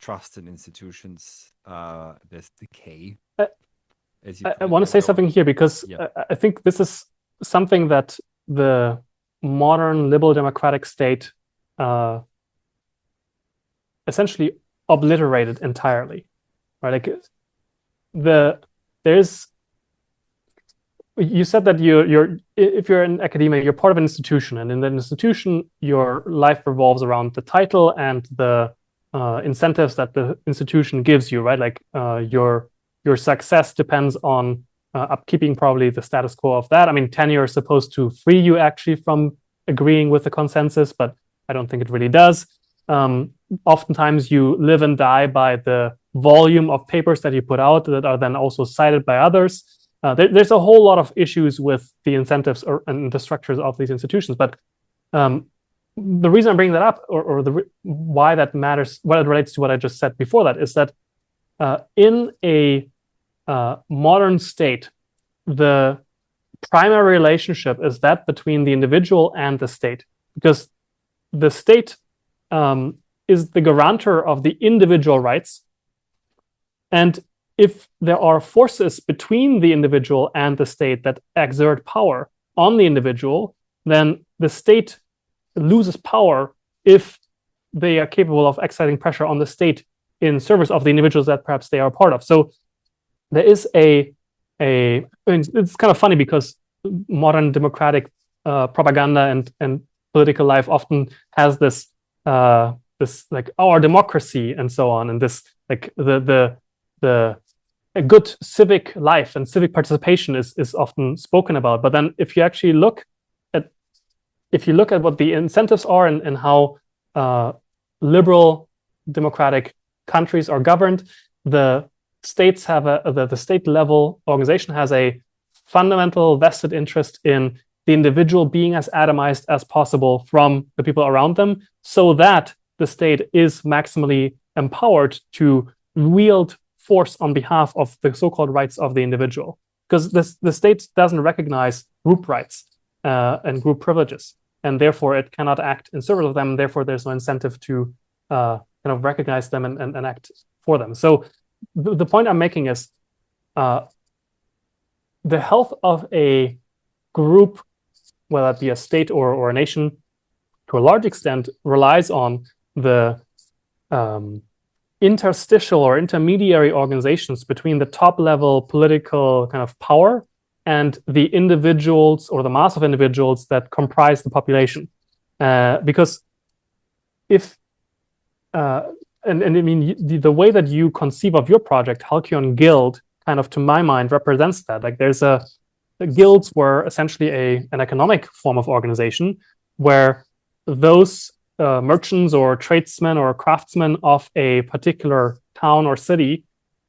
trust in institutions. There's decay. I want to say something here because I think this is something that the modern liberal democratic state essentially obliterated entirely, right? Like you said that if you're in academia, you're part of an institution, and in that institution, your life revolves around the title and the incentives that the institution gives you, right? Like your success depends on upkeeping probably the status quo of that. I mean, tenure is supposed to free you actually from agreeing with the consensus, but I don't think it really does. Oftentimes you live and die by the volume of papers that you put out that are then also cited by others. There's a whole lot of issues with the incentives and the structures of these institutions. But the reason I'm bringing that up, or why that matters, what it relates to what I just said before that, is that in a modern state, the primary relationship is that between the individual and the state, because the state is the guarantor of the individual rights. And if there are forces between the individual and the state that exert power on the individual, then the state loses power if they are capable of exercising pressure on the state in service of the individuals that perhaps they are part of. So there is I mean, it's kind of funny because modern democratic propaganda and political life often has this like our democracy and so on, and this like a good civic life and civic participation is often spoken about. But then if you actually look at what the incentives are and how liberal democratic countries are governed, the states have the state level organization has a fundamental vested interest in the individual being as atomized as possible from the people around them, so that the state is maximally empowered to wield force on behalf of the so-called rights of the individual. Because the state doesn't recognize group rights and group privileges, and therefore it cannot act in service of them. Therefore, there's no incentive to kind of recognize them and act for them. So the point I'm making is the health of a group, whether it be a state or a nation, to a large extent relies on the interstitial or intermediary organizations between the top level political kind of power and the individuals or the mass of individuals that comprise the population. Because if and I mean, the way that you conceive of your project, Halcyon Guild, kind of to my mind represents that. Like there's the guilds were essentially an economic form of organization where those merchants or tradesmen or craftsmen of a particular town or city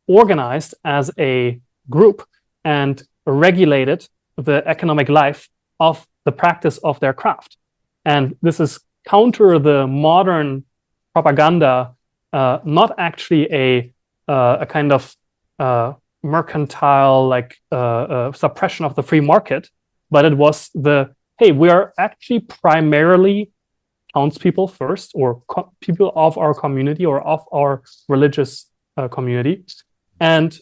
organized as a group and regulated the economic life of the practice of their craft. And this is counter the modern propaganda, not actually a kind of mercantile like suppression of the free market, but it was hey, we are actually primarily townspeople first, or people of our community or of our religious community, and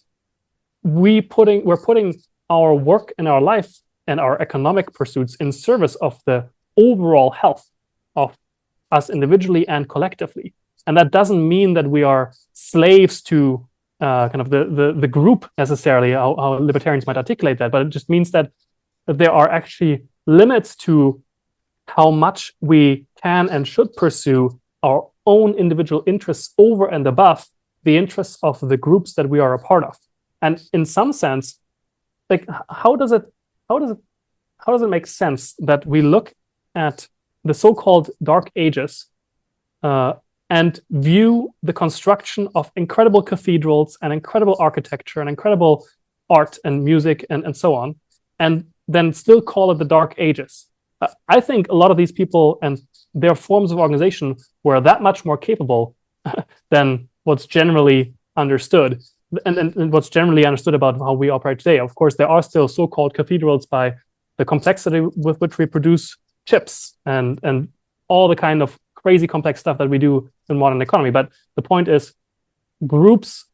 we're putting our work and our life and our economic pursuits in service of the overall health of us individually and collectively. And that doesn't mean that we are slaves to kind of the group necessarily, how libertarians might articulate that, but it just means that there are actually limits to how much we can and should pursue our own individual interests over and above the interests of the groups that we are a part of. And in some sense, like how does it make sense that we look at the so-called Dark Ages and view the construction of incredible cathedrals and incredible architecture and incredible art and music and so on, and then still call it the Dark Ages? I think a lot of these people and their forms of organization were that much more capable than what's generally understood, and what's generally understood about how we operate today. Of course, there are still so-called cathedrals by the complexity with which we produce chips and all the kind of crazy complex stuff that we do in modern economy. But the point is, groups,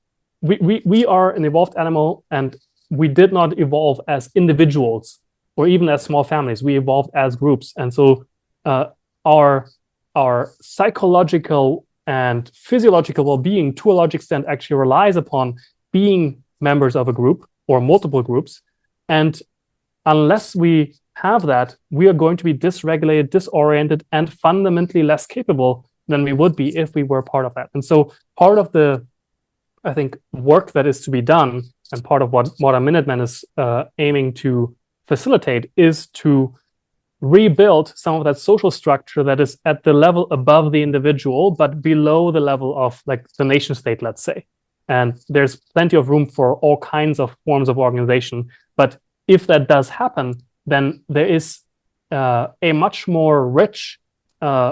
we are an evolved animal, and we did not evolve as individuals or even as small families. We evolved as groups. And so our psychological and physiological well-being, to a large extent, actually relies upon being members of a group or multiple groups. And unless we have that, we are going to be dysregulated, disoriented, and fundamentally less capable than we would be if we were part of that. And so part of the, I think, work that is to be done, and part of what Modern Minutemen is aiming to facilitate, is to rebuild some of that social structure that is at the level above the individual, but below the level of like the nation state, let's say. And there's plenty of room for all kinds of forms of organization. But if that does happen, then there is a much more rich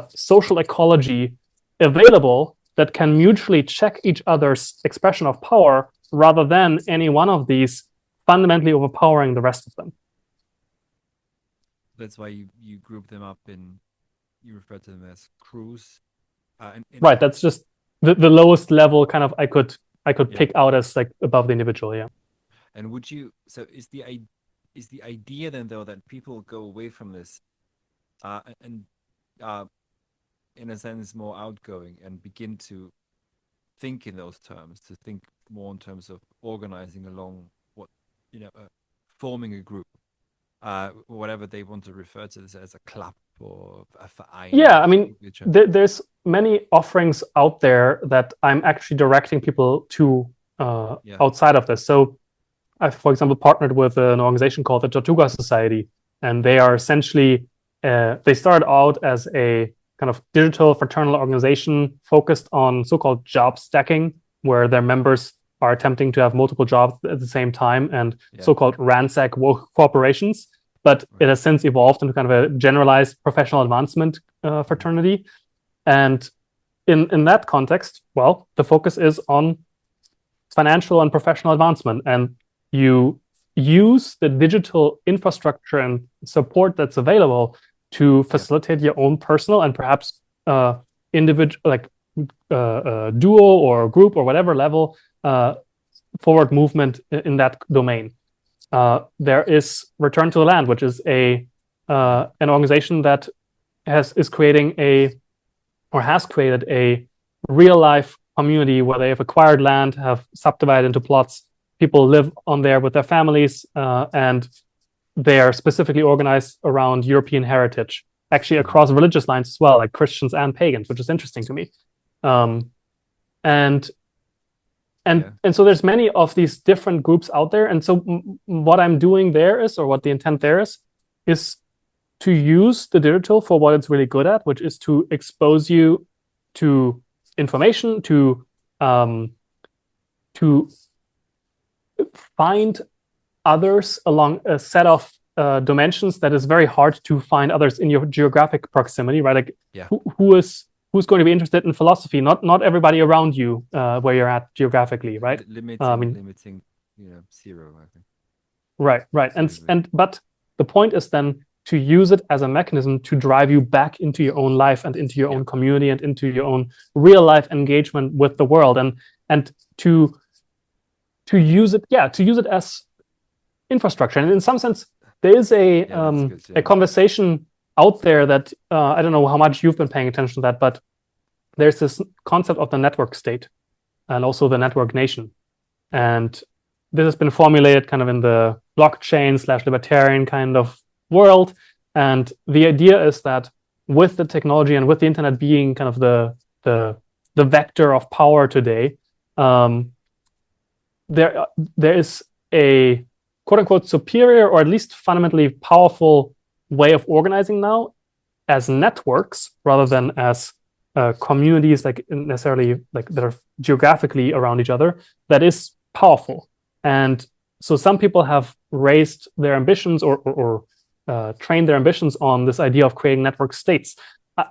social ecology available that can mutually check each other's expression of power, rather than any one of these fundamentally overpowering the rest of them. That's why you group them up in you refer to them as crews. Right. That's just the lowest level kind of I could Yeah. pick out as like above the individual. Yeah. And would you? So is the idea then though that people go away from this, and in a sense more outgoing and begin to think in those terms, to think more in terms of organizing along what forming a group, whatever they want to refer to this as, a club or a verein. Yeah, I mean, there's many offerings out there that I'm actually directing people to outside of this. So I've, for example, partnered with an organization called the Tortuga Society, and they are essentially, they started out as a kind of digital fraternal organization focused on so-called job stacking, where their members are attempting to have multiple jobs at the same time, and so-called ransack corporations. But it has since evolved into kind of a generalized professional advancement fraternity. And in that context, well, the focus is on financial and professional advancement. And you use the digital infrastructure and support that's available to facilitate your own personal and perhaps individual, like duo or group or whatever level forward movement in that domain. There is Return to the Land, which is an organization that has created a real life community where they have acquired land, have subdivided into plots. People live on there with their families, and they are specifically organized around European heritage, actually across religious lines as well, like Christians and pagans, which is interesting to me. And so there's many of these different groups out there. And so what I'm doing there is, or what the intent there is to use the digital for what it's really good at, which is to expose you to information, to find others along a set of dimensions that is very hard to find others in your geographic proximity, right? Like who's going to be interested in philosophy? Not everybody around you where you're at geographically, right? Limiting, zero, I think. Right. But the point is then to use it as a mechanism to drive you back into your own life and into your own community and into your own real life engagement with the world, and to use it as infrastructure. And in some sense, there is a conversation out there that I don't know how much you've been paying attention to that, but there's this concept of the network state and also the network nation. And this has been formulated kind of in the blockchain/libertarian kind of world. And the idea is that with the technology and with the internet being kind of the vector of power today, there is a quote unquote superior or at least fundamentally powerful way of organizing now as networks rather than as communities, like necessarily like that are geographically around each other, that is powerful. And so some people have raised their ambitions or trained their ambitions on this idea of creating network states.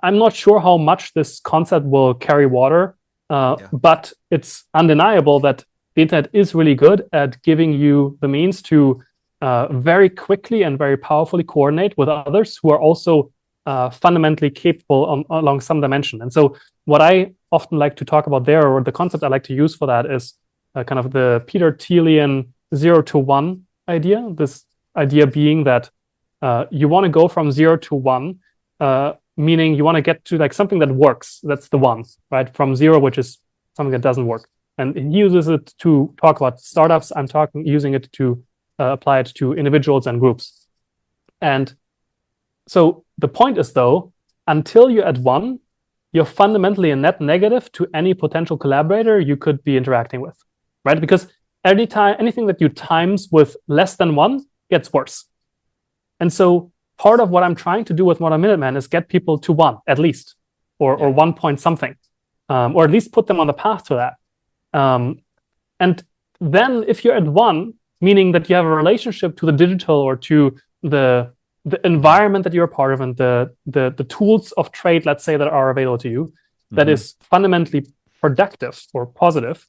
I'm not sure how much this concept will carry water, but it's undeniable that the internet is really good at giving you the means to very quickly and very powerfully coordinate with others who are also fundamentally capable along some dimension. And so what I often like to talk about there, or the concept I like to use for that, is kind of the Peter Thielian 0 to 1 idea. This idea being that you want to go from 0 to 1, meaning you want to get to like something that works. That's the one, right? From 0, which is something that doesn't work. And he uses it to talk about startups. I'm using it to apply it to individuals and groups. And so the point is, though, until you're at 1, you're fundamentally a net negative to any potential collaborator you could be interacting with, right? Because anything that you times with less than 1 gets worse. And so part of what I'm trying to do with Modern Minutemen is get people to 1 at least, or 1 point something, or at least put them on the path to that. And then if you're at 1, meaning that you have a relationship to the digital or to the environment that you're a part of and the tools of trade, let's say, that are available to you, that is fundamentally productive or positive,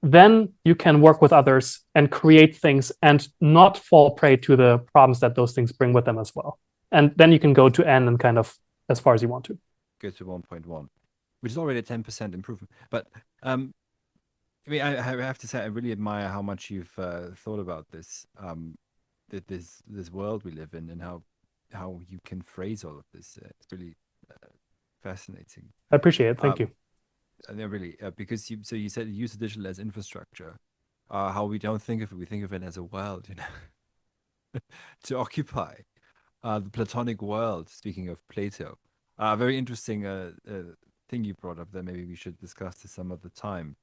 then you can work with others and create things and not fall prey to the problems that those things bring with them as well. And then you can go to N and kind of as far as you want to. Go to 1.1, which is already a 10% improvement. But I mean, I have to say, I really admire how much you've thought about this, this world we live in, and how you can phrase all of this. It's really fascinating. I appreciate it. Thank you. And really, because you said you use the digital as infrastructure. How we don't think of it, we think of it as a world, to occupy. The Platonic world, speaking of Plato. Very interesting thing you brought up there. Maybe we should discuss this some other time,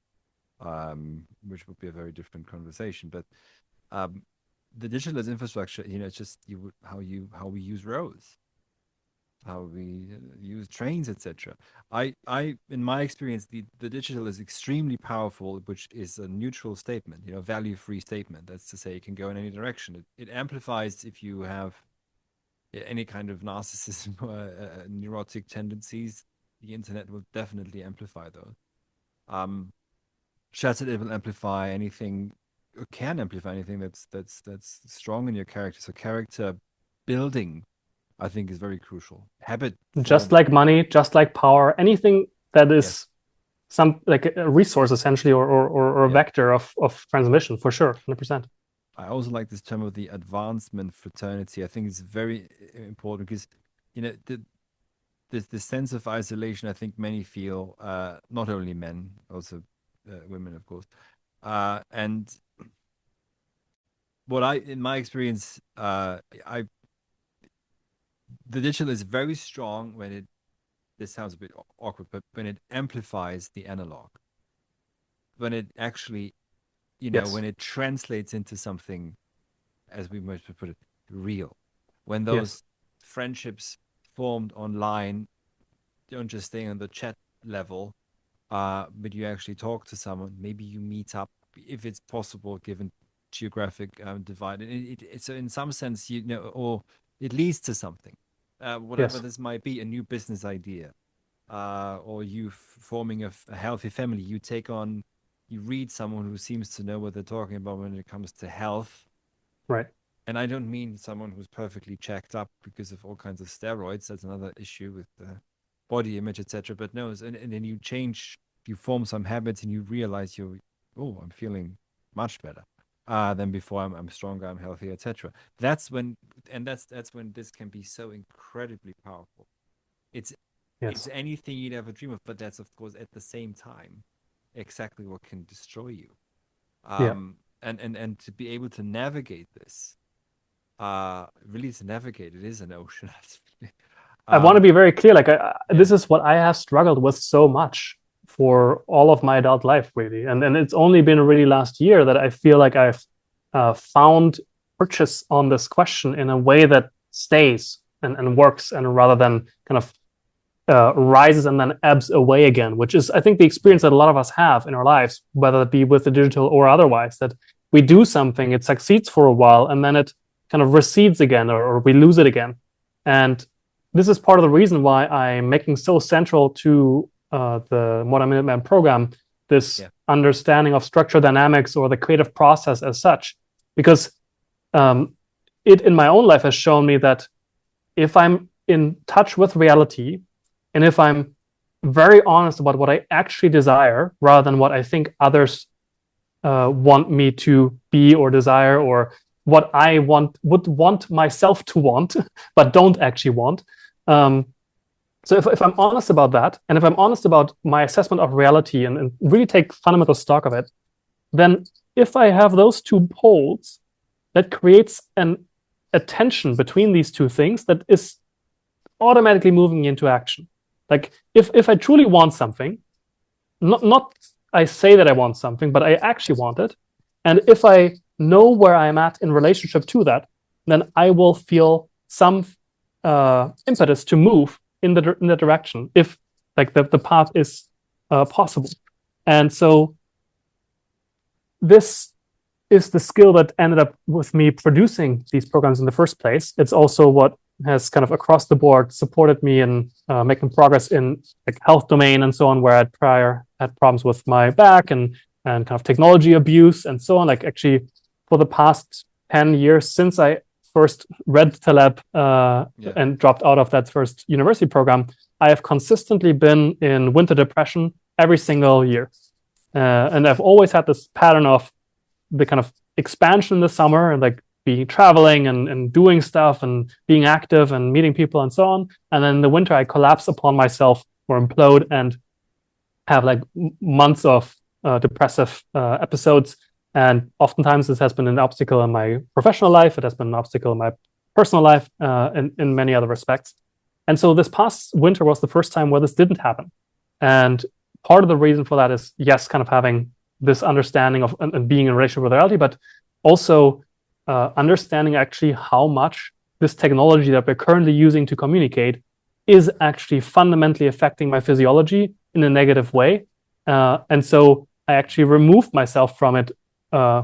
which would be a very different conversation. But the digital as infrastructure, it's just how we use roads, how we use trains, etc. In my experience, the digital is extremely powerful, which is a neutral statement, value-free statement. That's to say, it can go in any direction. It amplifies if you have any kind of narcissism or neurotic tendencies. The internet will definitely amplify those. Shattered, it will amplify anything, or can amplify anything that's strong in your character. So character building, I think, is very crucial. Habit, just like money, just like power, anything that is some like a resource essentially, or a vector of transmission, for sure, 100%. I also like this term of the advancement fraternity. I think it's very important because, this sense of isolation, I think many feel, not only men, also women, of course. And in my experience, the digital is very strong when this sounds a bit awkward, but when it amplifies the analog, when it actually, when it translates into something, as we might put it, real, when those friendships formed online don't just stay on the chat level, but you actually talk to someone, maybe you meet up, if it's possible, given geographic divide. So in some sense, or it leads to something, whatever this might be, a new business idea, or you forming a healthy family. You read someone who seems to know what they're talking about when it comes to health. Right. And I don't mean someone who's perfectly checked up because of all kinds of steroids. That's another issue with the body image, etc. But no, and then you form some habits, and you realize I'm feeling much better than before. I'm stronger, I'm healthier, etc. That's when this can be so incredibly powerful. It's anything you'd ever dream of, but that's of course at the same time exactly what can destroy you. And to be able to navigate this, really to navigate it is an ocean. I want to be very clear, this is what I have struggled with so much for all of my adult life, really. And it's only been really last year that I feel like I've found purchase on this question in a way that stays and works, and rather than kind of rises and then ebbs away again, which is, I think, the experience that a lot of us have in our lives, whether it be with the digital or otherwise, that we do something, it succeeds for a while, and then it kind of recedes again, or we lose it again. And this is part of the reason why I'm making so central to the Modern Minutemen program this understanding of structural dynamics, or the creative process as such, because it in my own life has shown me that if I'm in touch with reality, and if I'm very honest about what I actually desire, rather than what I think others want me to be or desire, or what I would want myself to want, but don't actually want. So if I'm honest about that, and if I'm honest about my assessment of reality, and really take fundamental stock of it, then if I have those two poles, that creates a tension between these two things that is automatically moving into action. Like if I truly want something, not I say that I want something, but I actually want it, and if I know where I'm at in relationship to that, then I will feel some impetus to move in the direction, if like the path is possible. And so this is the skill that ended up with me producing these programs in the first place. It's also what has kind of across the board supported me in making progress in like health domain and so on, where I prior had problems with my back and kind of technology abuse and so on. Like actually for the past 10 years since I first read Taleb and dropped out of that first university program, I have consistently been in winter depression every single year. And I've always had this pattern of the kind of expansion in the summer and like being traveling and doing stuff and being active and meeting people and so on. And then in the winter, I collapse upon myself or implode and have like months of depressive episodes. And oftentimes this has been an obstacle in my professional life. It has been an obstacle in my personal life in many other respects. And so this past winter was the first time where this didn't happen. And part of the reason for that is, yes, kind of having this understanding of and being in a relationship with reality, but also understanding actually how much this technology that we're currently using to communicate is actually fundamentally affecting my physiology in a negative way. And so I actually removed myself from it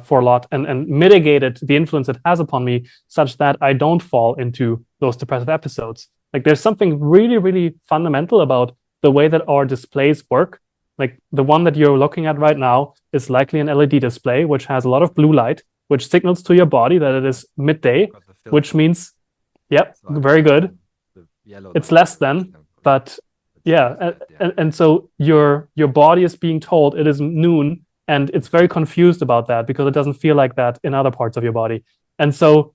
for a lot and mitigated the influence it has upon me such that I don't fall into those depressive episodes. Like there's something really, really fundamental about the way that our displays work. Like the one that you're looking at right now is likely an LED display, which has a lot of blue light, which signals to your body that it is midday, which means, yep, very good. It's less than, but yeah. And so your body is being told it is noon, and it's very confused about that because it doesn't feel like that in other parts of your body. And so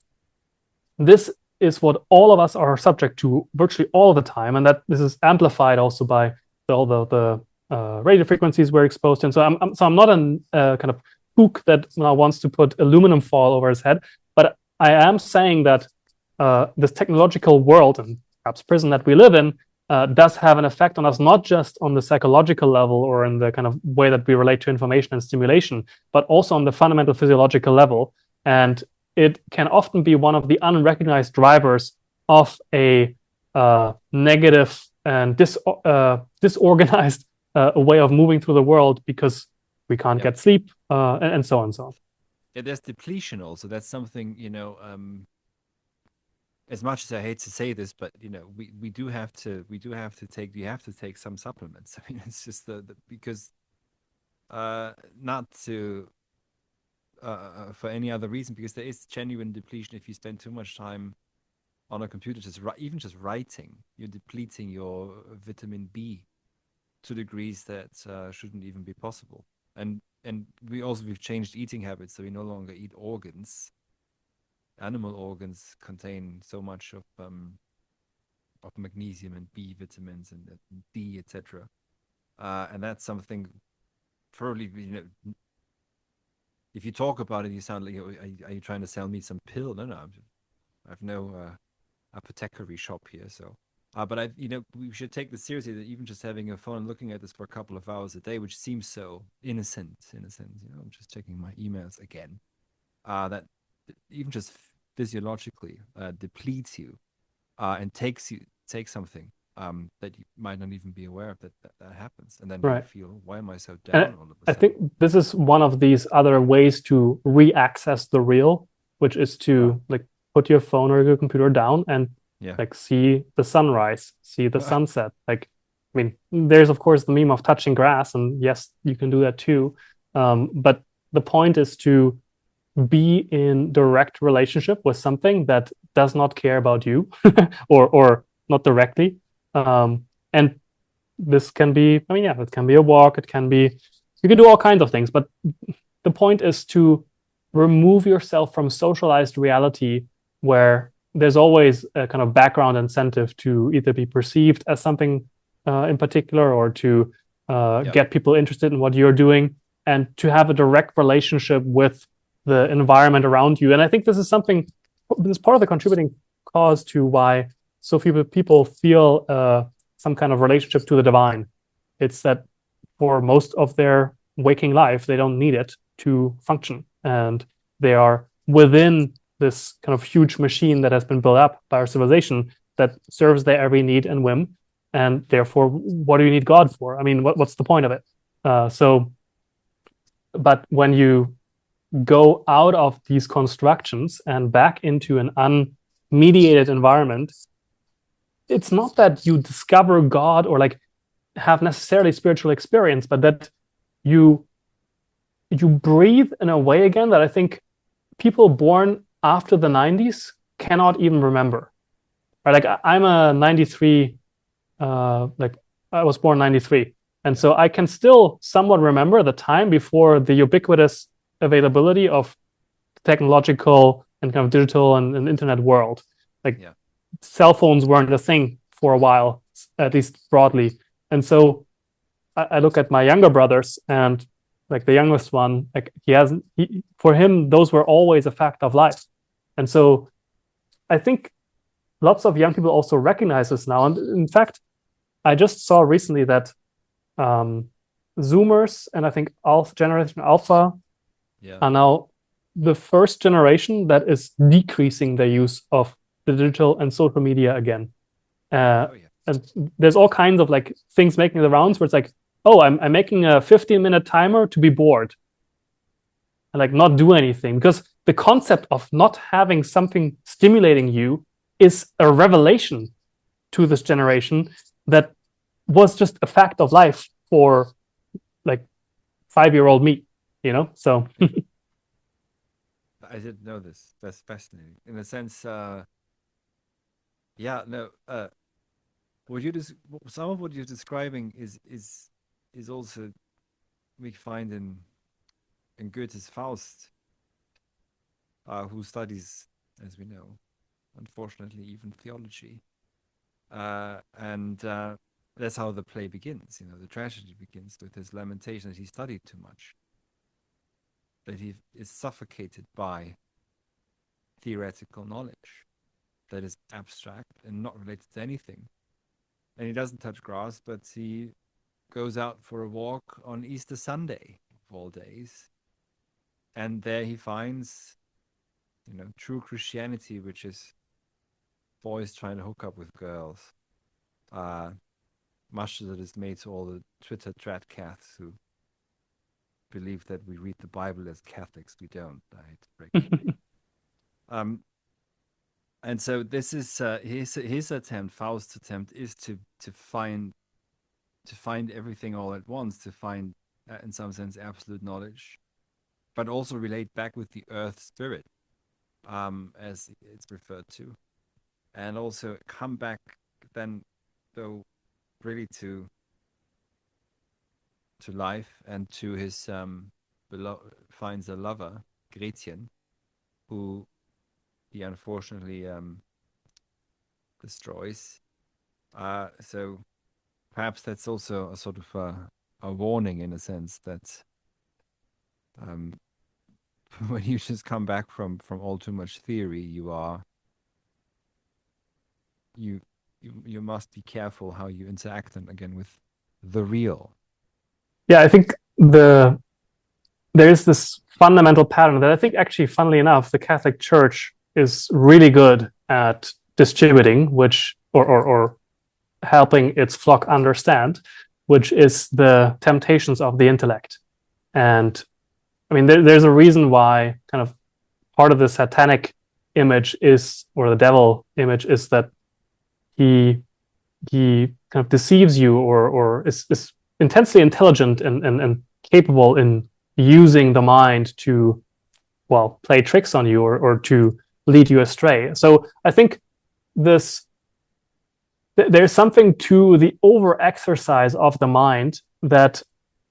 this is what all of us are subject to virtually all the time, and that this is amplified also by all the radio frequencies we're exposed to. And so I'm not a kind of spook that now wants to put aluminum foil over his head, but I am saying that this technological world and perhaps prison that we live in does have an effect on us, not just on the psychological level or in the kind of way that we relate to information and stimulation, but also on the fundamental physiological level. And it can often be one of the unrecognized drivers of a negative and disorganized way of moving through the world because we can't get sleep and so on and so on. Yeah, there's depletion also. That's something, as much as I hate to say this, but we do have to take some supplements. I mean, it's just because not to for any other reason, because there is genuine depletion if you spend too much time on a computer, even just writing. You're depleting your vitamin B to degrees that shouldn't even be possible. And we've changed eating habits, so we no longer eat organs. Animal organs contain so much of magnesium and B vitamins and D, etc. And that's something probably, if you talk about it, you sound like, are you trying to sell me some pill? No, I have no apothecary shop here. So, but we should take this seriously. That even just having a phone and looking at this for a couple of hours a day, which seems so innocent, in a sense. I'm just checking my emails again. That even just physiologically depletes you and takes something that you might not even be aware of that happens, and then you feel, why am I so down all of a sudden? I think this is one of these other ways to re-access the real, which is to like put your phone or your computer down and like see the sunrise, see the sunset. Like, I mean, there's of course the meme of touching grass, and yes, you can do that too. But the point is to be in direct relationship with something that does not care about you or not directly. And this can be, it can be a walk, you can do all kinds of things, but the point is to remove yourself from socialized reality where there's always a kind of background incentive to either be perceived as something in particular or to get people interested in what you're doing, and to have a direct relationship with the environment around you. And I think this is part of the contributing cause to why so few people feel some kind of relationship to the divine. It's that for most of their waking life, they don't need it to function. And they are within this kind of huge machine that has been built up by our civilization that serves their every need and whim. And therefore, what do you need God for? I mean, what's the point of it? But when you go out of these constructions and back into an unmediated environment, it's not that you discover God or like have necessarily spiritual experience, but that you breathe in a way again that I think people born after the 90s cannot even remember. Right? Like I'm a 93, like I was born 93. And so I can still somewhat remember the time before the ubiquitous availability of technological and kind of digital and internet world. Like cell phones weren't a thing for a while, at least broadly. And so I look at my younger brothers, and like the youngest one, like for him, those were always a fact of life. And so I think lots of young people also recognize this now. And in fact, I just saw recently that Zoomers and I think Generation Alpha are now the first generation that is decreasing their use of the digital and social media again. And there's all kinds of like things making the rounds where it's like, oh, I'm making a 15-minute timer to be bored and like not do anything, because the concept of not having something stimulating you is a revelation to this generation that was just a fact of life for like 5-year-old me, you know? So I didn't know this. That's fascinating. In a sense, some of what you're describing is also we find in Goethe's Faust, who studies, as we know, unfortunately, even theology, and that's how the play begins. You know, the tragedy begins with his lamentation that he studied too much, that he is suffocated by theoretical knowledge that is abstract and not related to anything. And he doesn't touch grass, but he goes out for a walk on Easter Sunday, of all days. And there he finds, you know, true Christianity, which is boys trying to hook up with girls. Much that is made to all the Twitter tradcaths who believe that we read the Bible as Catholics. We don't. I hate to break it. And so this is his attempt, Faust's attempt, is to find everything all at once, to find in some sense absolute knowledge, but also relate back with the earth spirit, as it's referred to, and also come back then, though, really to life and to his finds a lover, Gretchen, who he unfortunately destroys. So perhaps that's also a sort of a warning, in a sense, that when you just come back from all too much theory, you must be careful how you interact again with the real. Yeah, I think there is this fundamental pattern that I think actually, funnily enough, the Catholic Church is really good at distributing, which or helping its flock understand, which is the temptations of the intellect. And I mean, there's a reason why kind of part of the satanic image is, or the devil image is, that he kind of deceives you or is intensely intelligent and capable in using the mind to, well, play tricks on you or to lead you astray. So I think there's something to the over exercise of the mind that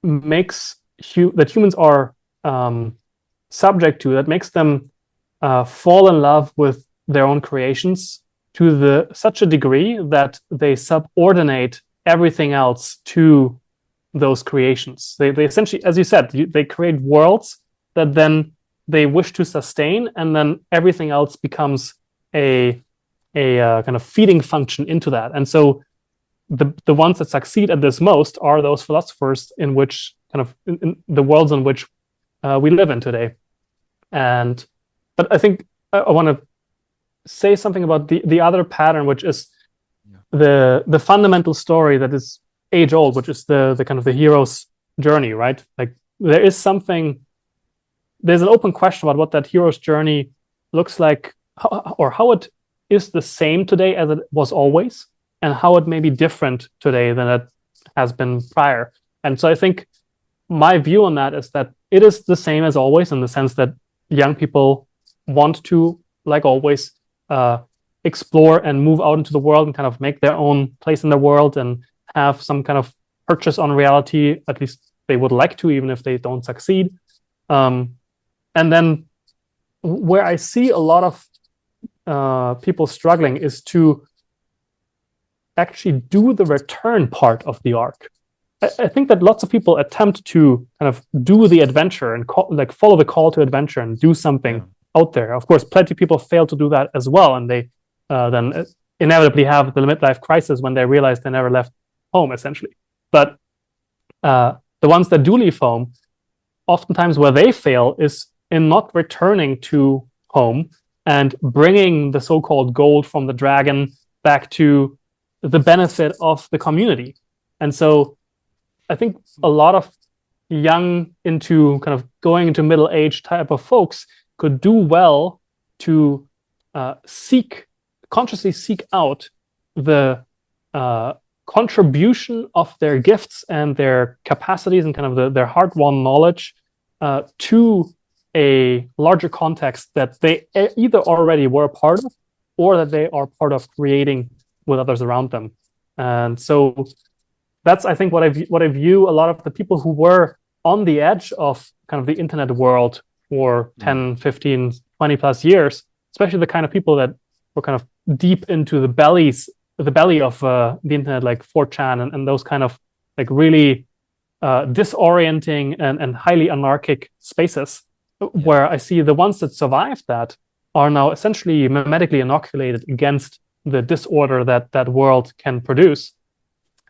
makes that humans are subject to, that makes them fall in love with their own creations to such a degree that they subordinate everything else to those creations. They essentially, as you said, they create worlds that then they wish to sustain, and then everything else becomes a kind of feeding function into that. And so the ones that succeed at this most are those philosophers in which kind of in the worlds in which we live in today. But I think I want to say something about the other pattern, which is the fundamental story that is age old, which is the kind of the hero's journey, right? Like there's an open question about what that hero's journey looks like, or how it is the same today as it was always, and how it may be different today than it has been prior. And so I think my view on that is that it is the same as always, in the sense that young people want to, like always, explore and move out into the world and kind of make their own place in the world and have some kind of purchase on reality. At least they would like to, even if they don't succeed. And then where I see a lot of people struggling is to actually do the return part of the arc. I think that lots of people attempt to kind of do the adventure and follow the call to adventure and do something out there. Of course, plenty of people fail to do that as well, and they then inevitably have the midlife crisis when they realize they never left home, essentially. But the ones that do leave home, oftentimes where they fail is in not returning to home and bringing the so-called gold from the dragon back to the benefit of the community. And so I think a lot of young into kind of going into middle age type of folks could do well to consciously seek out the contribution of their gifts and their capacities and kind of their hard-won knowledge to a larger context that they either already were a part of or that they are part of creating with others around them. And so that's, I think, what I view a lot of the people who were on the edge of kind of the internet world for 10, 15, 20 plus years, especially the kind of people that were kind of deep into the belly of the internet, like 4chan and those kind of like really disorienting and highly anarchic spaces, where I see the ones that survived that are now essentially memetically inoculated against the disorder that world can produce.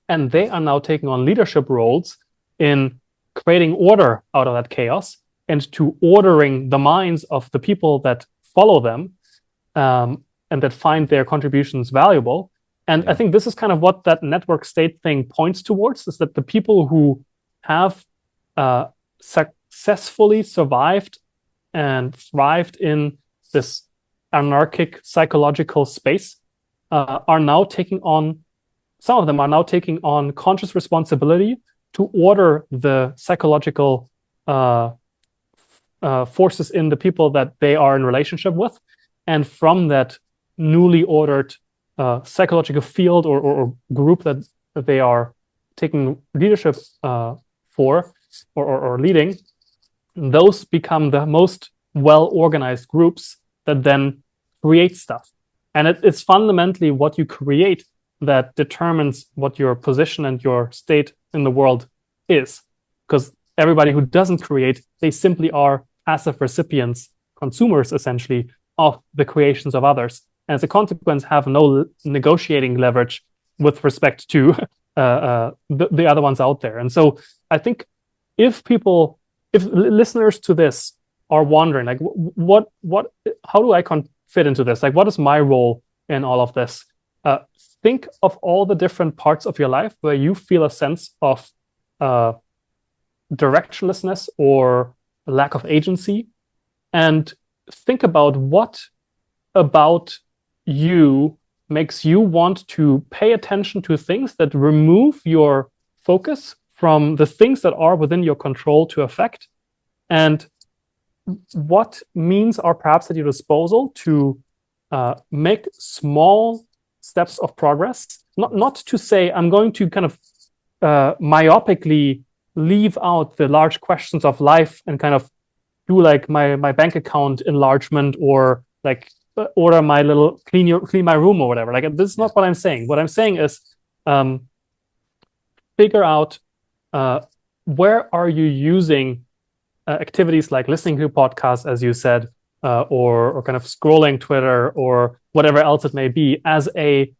And they are now taking on leadership roles in creating order out of that chaos and to ordering the minds of the people that follow them and that find their contributions valuable. And I think this is kind of what that network state thing points towards, is that the people who have successfully survived and thrived in this anarchic psychological space are now taking on, some of them are now taking on conscious responsibility to order the psychological forces in the people that they are in relationship with. And from that newly ordered psychological field or group that they are taking leadership for or leading, those become the most well-organized groups that then create stuff. And it's fundamentally what you create that determines what your position and your state in the world is. Because everybody who doesn't create, they simply are passive recipients, consumers essentially, of the creations of others. And as a consequence, have no negotiating leverage with respect to the other ones out there. And so I think if listeners to this are wondering, like, how do I fit into this? Like, what is my role in all of this? Think of all the different parts of your life where you feel a sense of directionlessness or lack of agency, and think about what about you makes you want to pay attention to things that remove your focus from the things that are within your control to affect, and what means are perhaps at your disposal to make small steps of progress. Not to say I'm going to kind of myopically leave out the large questions of life and kind of do like my bank account enlargement or like order my little clean my room or whatever. Like, this is not what I'm saying. What I'm saying is figure out where are you using activities like listening to podcasts, as you said, or kind of scrolling Twitter or whatever else it may be, as a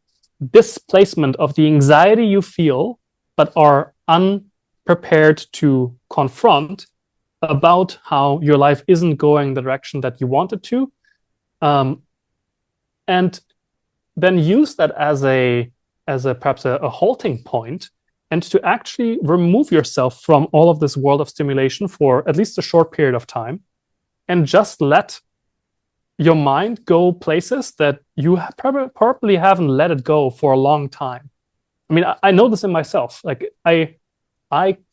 displacement of the anxiety you feel but are unprepared to confront about how your life isn't going the direction that you want it to, and then use that as perhaps a halting point, and to actually remove yourself from all of this world of stimulation for at least a short period of time, and just let your mind go places that you probably haven't let it go for a long time. I mean, I know this in myself. Like, I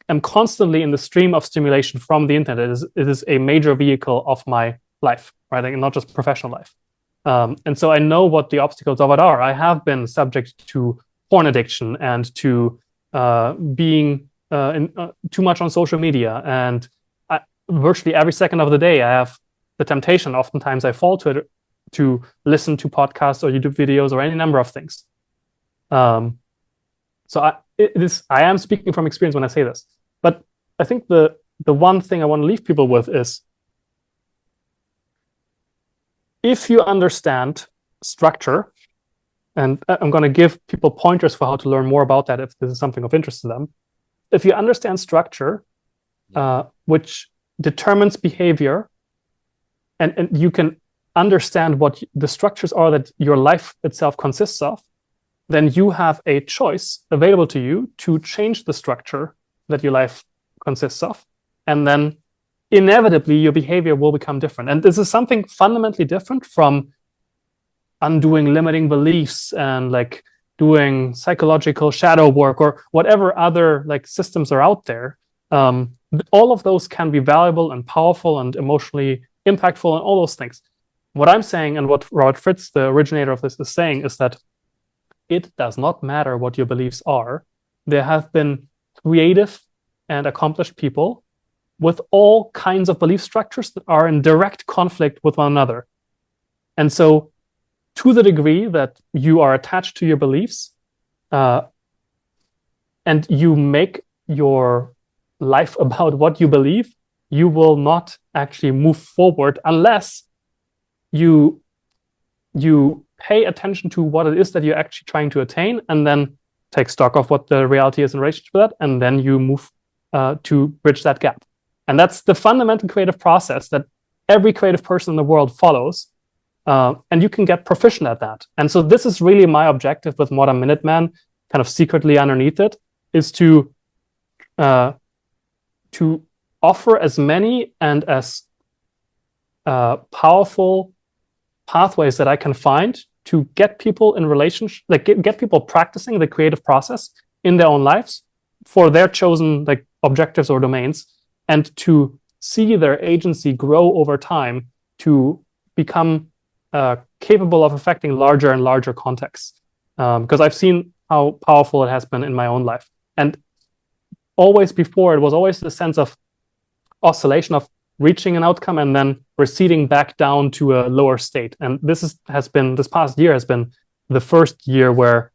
am constantly in the stream of stimulation from the internet. It is a major vehicle of my life, right? Like, not just professional life. And so I know what the obstacles of it are. I have been subject to porn addiction and to being too much on social media. And virtually every second of the day, I have the temptation. Oftentimes I fall to it to listen to podcasts or YouTube videos or any number of things. So I am speaking from experience when I say this. But I think the one thing I want to leave people with is, if you understand structure, and I'm going to give people pointers for how to learn more about that if this is something of interest to them. If you understand structure, which determines behavior, and you can understand what the structures are that your life itself consists of, then you have a choice available to you to change the structure that your life consists of. And then inevitably your behavior will become different. And this is something fundamentally different from undoing limiting beliefs and like doing psychological shadow work or whatever other like systems are out there. All of those can be valuable and powerful and emotionally impactful and all those things. What I'm saying, and what Robert Fritz, the originator of this, is saying, is that it does not matter what your beliefs are. There have been creative and accomplished people with all kinds of belief structures that are in direct conflict with one another. And so to the degree that you are attached to your beliefs and you make your life about what you believe, you will not actually move forward unless you pay attention to what it is that you're actually trying to attain, and then take stock of what the reality is in relation to that, and then you move to bridge that gap. And that's the fundamental creative process that every creative person in the world follows. And you can get proficient at that. And so this is really my objective with Modern Minutemen, kind of secretly underneath it, is to offer as many and as powerful pathways that I can find to get people in relationship, like get people practicing the creative process in their own lives for their chosen like objectives or domains, and to see their agency grow over time to become capable of affecting larger and larger contexts. Because I've seen how powerful it has been in my own life. And always before, it was always the sense of oscillation of reaching an outcome and then receding back down to a lower state. And this past year has been the first year where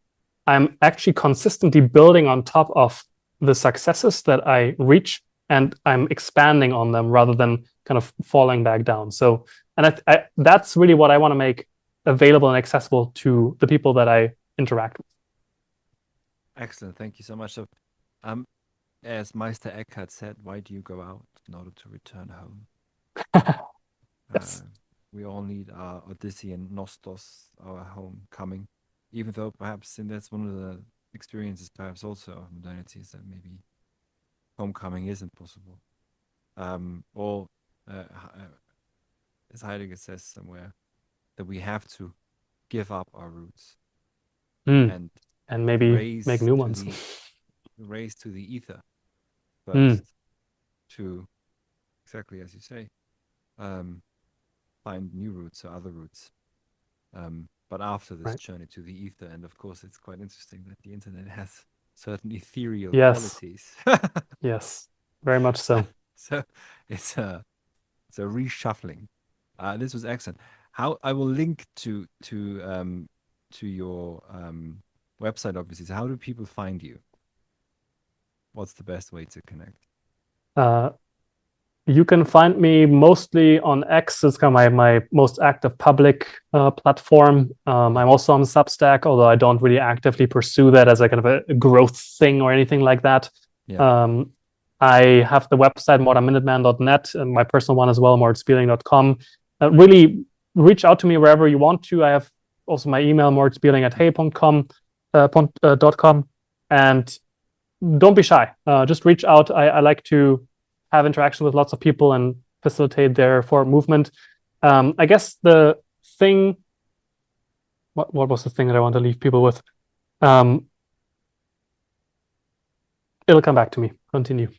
I'm actually consistently building on top of the successes that I reach, and I'm expanding on them rather than kind of falling back down. So, and that's really what I want to make available and accessible to the people that I interact with. Excellent. Thank you so much. So, as Meister Eckhart said, why do you go out? In order to return home. Yes. We all need our Odyssean Nostos, our homecoming, even though perhaps, and that's one of the experiences perhaps also of modernity, is that maybe homecoming isn't possible. Or as Heidegger says somewhere, that we have to give up our roots and maybe make new ones. Raise to the ether first, to exactly as you say, find new roots or other roots. But after this journey to the ether, and of course, it's quite interesting that the internet has certain ethereal qualities. Yes, very much so. So it's a reshuffling. This was excellent. How I will link to your website, obviously. So how do people find you? What's the best way to connect? You can find me mostly on X. It's kind of my most active public platform. I'm also on Substack, although I don't really actively pursue that as a kind of a growth thing or anything like that. Yeah. I have the website modernminuteman.net and my personal one as well, moritzbierling.com. Really reach out to me wherever you want to. I have also my email, moritzbierling@hey.com. And don't be shy. Just reach out. I like to have interaction with lots of people and facilitate their forward movement. I guess the thing, what was the thing that I want to leave people with? It'll come back to me. Continue.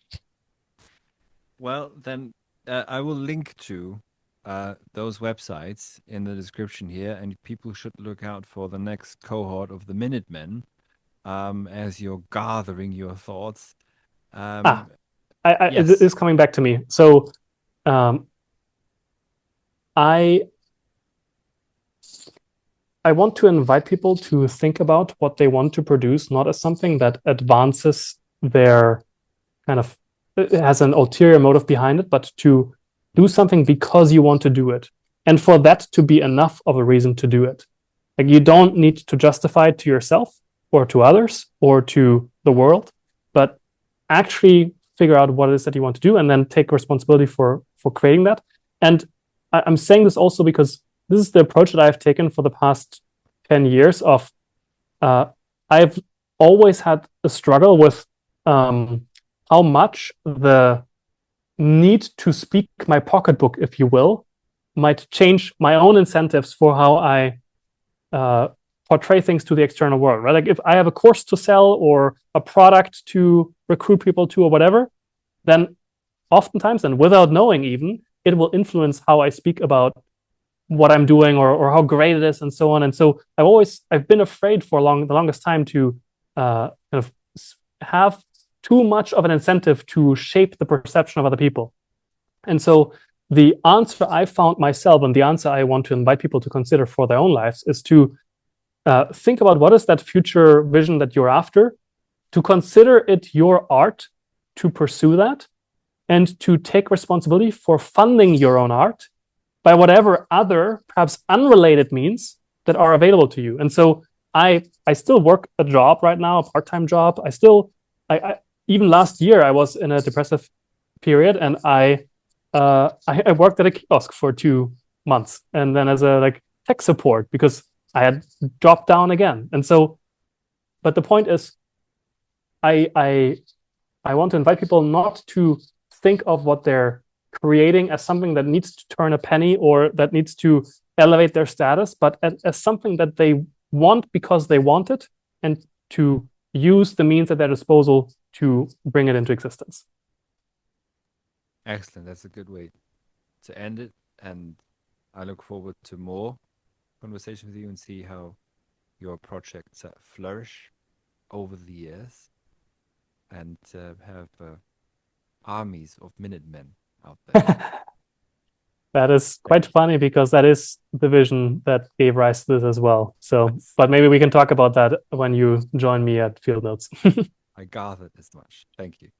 Well, then I will link to those websites in the description here, and people should look out for the next cohort of the Minutemen as you're gathering your thoughts. Ah, it Yes. is coming back to me. So um, I I want to invite people to think about what they want to produce, not as something that advances their kind of, it has an ulterior motive behind it, but to do something because you want to do it. And for that to be enough of a reason to do it. Like you don't need to justify it to yourself or to others or to the world, but actually figure out what it is that you want to do and then take responsibility for creating that. And I'm saying this also because this is the approach that I've taken for the past 10 years of I've always had a struggle with how much the need to speak my pocketbook, if you will, might change my own incentives for how I portray things to the external world, right? Like if I have a course to sell or a product to recruit people to or whatever, then oftentimes, and without knowing even, it will influence how I speak about what I'm doing or how great it is and so on. And so I've been afraid for the longest time to kind of have too much of an incentive to shape the perception of other people. And so the answer I found myself and the answer I want to invite people to consider for their own lives is to think about what is that future vision that you're after, to consider it your art to pursue that, and to take responsibility for funding your own art by whatever other, perhaps unrelated means that are available to you. And so I still work a job right now, a part-time job. I even last year I was in a depressive period, and I worked at a kiosk for 2 months, and then as a tech support because I had dropped down again. And so, but the point is, I want to invite people not to think of what they're creating as something that needs to turn a penny or that needs to elevate their status, but as something that they want because they want it, and to use the means at their disposal to bring it into existence. Excellent. That's a good way to end it. And I look forward to more conversation with you and see how your projects flourish over the years and have armies of Minutemen out there. That is quite funny because that is the vision that gave rise to this as well. So, but maybe we can talk about that when you join me at Field Notes. I gathered as much. Thank you.